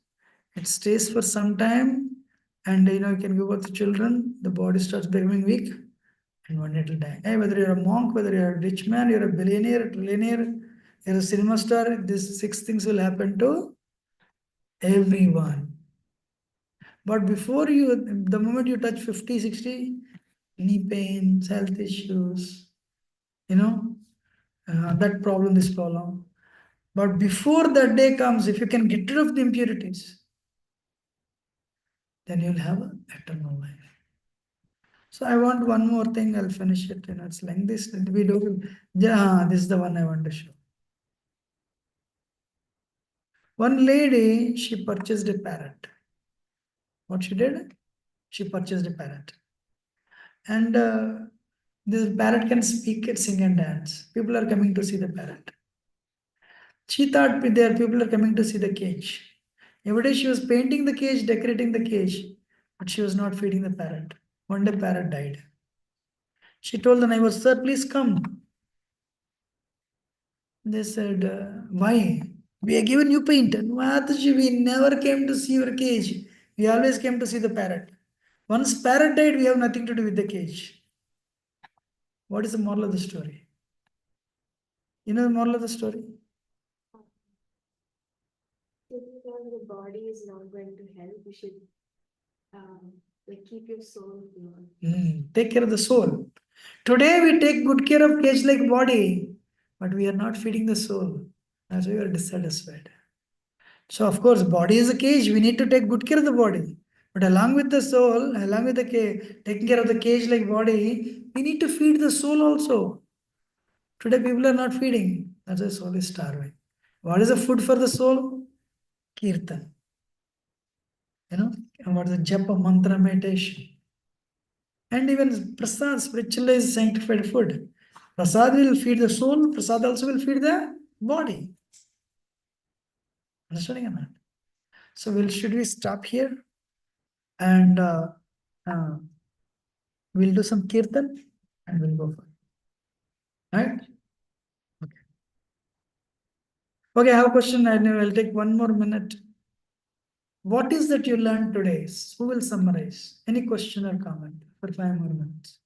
it stays for some time, and you can give birth to children. The body starts becoming weak, and one day it will die. Hey, whether you're a monk, whether you're a rich man, you're a billionaire, a trillionaire, you're a cinema star, these 6 things will happen to everyone. But before you, the moment you touch 50, 60, knee pains, health issues, that problem, this problem. But before that day comes, if you can get rid of the impurities, then you'll have an eternal life. So I want one more thing, I'll finish it. It's like this. We do. Yeah, this is the one I want to show. One lady, she purchased a parrot. What she did? She purchased a parrot. And this parrot can speak, sing and dance. People are coming to see the parrot. She thought people are coming to see the cage. Every day she was painting the cage, decorating the cage, but she was not feeding the parrot. One day parrot died. She told the neighbors, sir, please come. They said, why? We are given you paint. Mataji, we never came to see your cage. We always came to see the parrot. Once parrot died, we have nothing to do with the cage. What is the moral of the story? You know the moral of the story? Because the body is not going to help, you should keep your soul pure. Take care of the soul. Today we take good care of cage-like body, but we are not feeding the soul. That's why we are dissatisfied. So of course, body is a cage. We need to take good care of the body. But along with the soul, along with the taking care of the cage-like body, we need to feed the soul also. Today people are not feeding. That's why soul is starving. What is the food for the soul? Kirtan. And what is the japa mantra meditation? And even prasad, spiritual is sanctified food. Prasad will feed the soul, prasad also will feed the body. Understanding or not? So should we stop here? And we'll do some kirtan and we'll go for it. Right? Okay. Okay, I have a question. I'll take 1 more minute. What is that you learned today? Who will summarize? Any question or comment for 5 more minutes?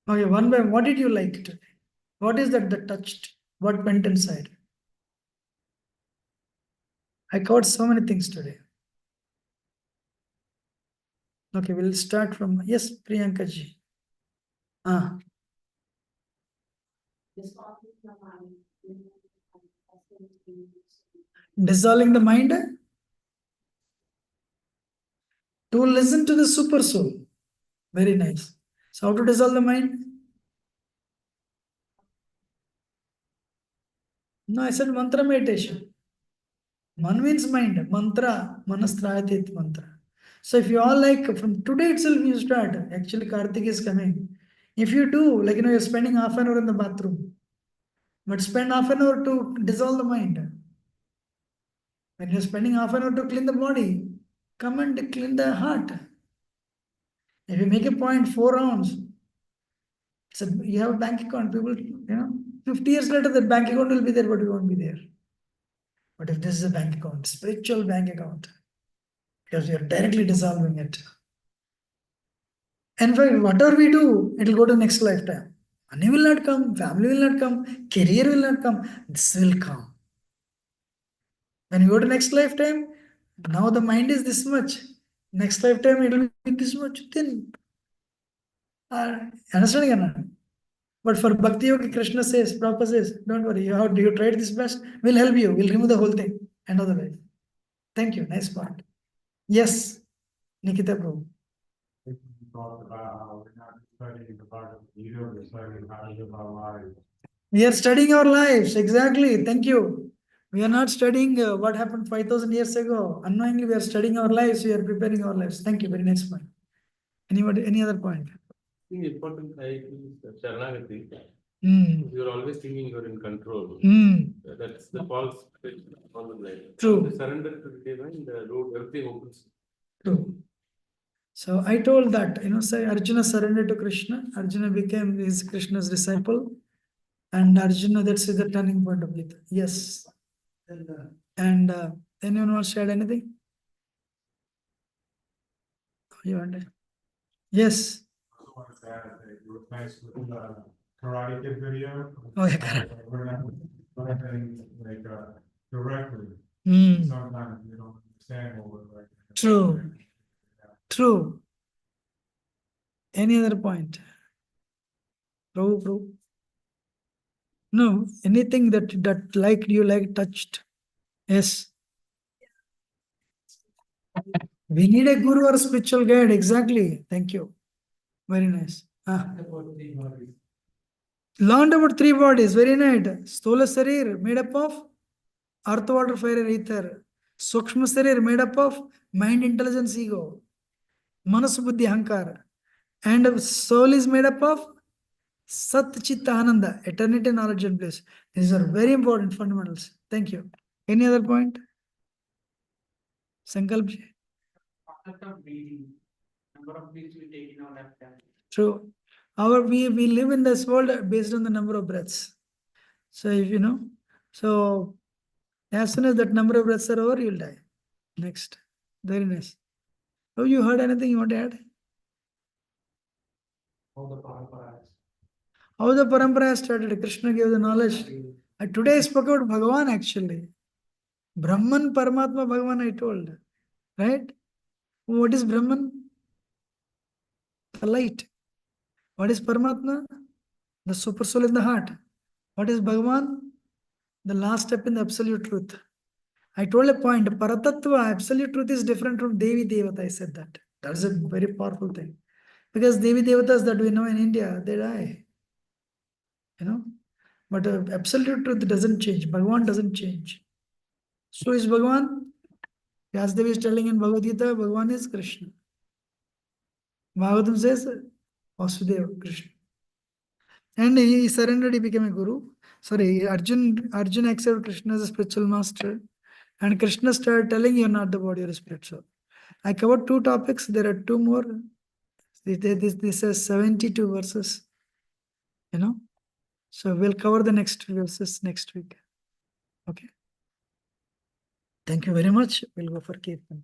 Okay, one by what did you like today? What is that touched? What went inside? I covered so many things today. Okay, we'll start from, yes, Priyanka ji. Dissolving the mind to listen to the super soul. Very nice. So how to dissolve the mind? No, I said mantra meditation. Man means mind. Mantra, manastrayatit mantra. So if you all like, from today itself you start. Actually, Karthik is coming. If you do, like, you're spending half an hour in the bathroom, but spend half an hour to dissolve the mind. When you're spending half an hour to clean the body, come and clean the heart. If you make a point, 4 rounds, so you have a bank account, people, 50 years later, the bank account will be there, but you won't be there. But if this is a bank account, spiritual bank account, because you're directly dissolving it. And whatever we do, it will go to next lifetime. Money will not come, family will not come, career will not come. This will come. When you go to next lifetime, now the mind is this much. Next lifetime, it will be this much thin. Understanding or not? But for Bhakti Yoga, Krishna says, Prabhupada says, don't worry, you tried this best, we'll help you, we'll remove the whole thing. End of the life. Thank you, nice part. Yes, Nikita Prabhu. You talked about how we're not studying the Bhagavad Gita, we're studying how to live our lives. We are studying our lives, exactly, thank you. We are not studying what happened 5,000 years ago. Unknowingly, we are studying our lives, we are preparing our lives. Thank you, very nice point. Anybody, any other point? The important is Sharanagati. You're always thinking you're in control. That's the false concept. True. The surrender to the divine, the road, everything opens. True. So I told that, say Arjuna surrendered to Krishna, Arjuna became Krishna's disciple, and Arjuna, that's the turning point of Gita. Yes. And anyone wants to add anything? You want to? Yes. I also want to add that you were nice with the Karate Kid video. Oh, yeah, correct. We're not saying like directly. Hmm. Sometimes you don't understand what we're like. True. True. Any other point? Prabhu. No, anything that liked you touched. Yes. We need a guru or spiritual guide. Exactly. Thank you. Very nice. Learned about 3 bodies. Very nice. Sthola Sarir made up of earth, water, fire, and ether. Sukshma Sarir made up of mind, intelligence, ego. Manas, Buddhi, Hankara. And soul is made up of Sat, Chitta, Ananda, eternity, knowledge, and bliss. These are very important fundamentals. Thank you. Any other point? Sankalp? Number of breaths we take in our lifetime. True. We live in this world based on the number of breaths. So if you know, so as soon as that number of breaths are over, you'll die. Next. Very nice. Oh, you heard anything you want to add? All the paramparas. How the parampara started? Krishna gave the knowledge. Today I spoke about Bhagavan actually. Brahman, Paramatma, Bhagavan I told. Right? What is Brahman? The light. What is Paramatma? The super soul in the heart. What is Bhagavan? The last step in the absolute truth. I told a point, Paratattva, absolute truth is different from Devi Devata. I said that. That's a very powerful thing. Because Devi Devatas that we know in India, they die. But absolute truth doesn't change. Bhagavan doesn't change. So is Bhagavan. Vyasadeva is telling in Bhagavad Gita, Bhagavan is Krishna. Bhagavatam says, Vasudeva, Krishna. And he surrendered, he became a guru. Sorry, Arjun accepted Krishna as a spiritual master. And Krishna started telling, you're not the body, you're a spirit soul. I covered 2 topics. There are 2 more. This has 72 verses. So we'll cover the next verses next week. Okay. Thank you very much. We'll go for Kirtan.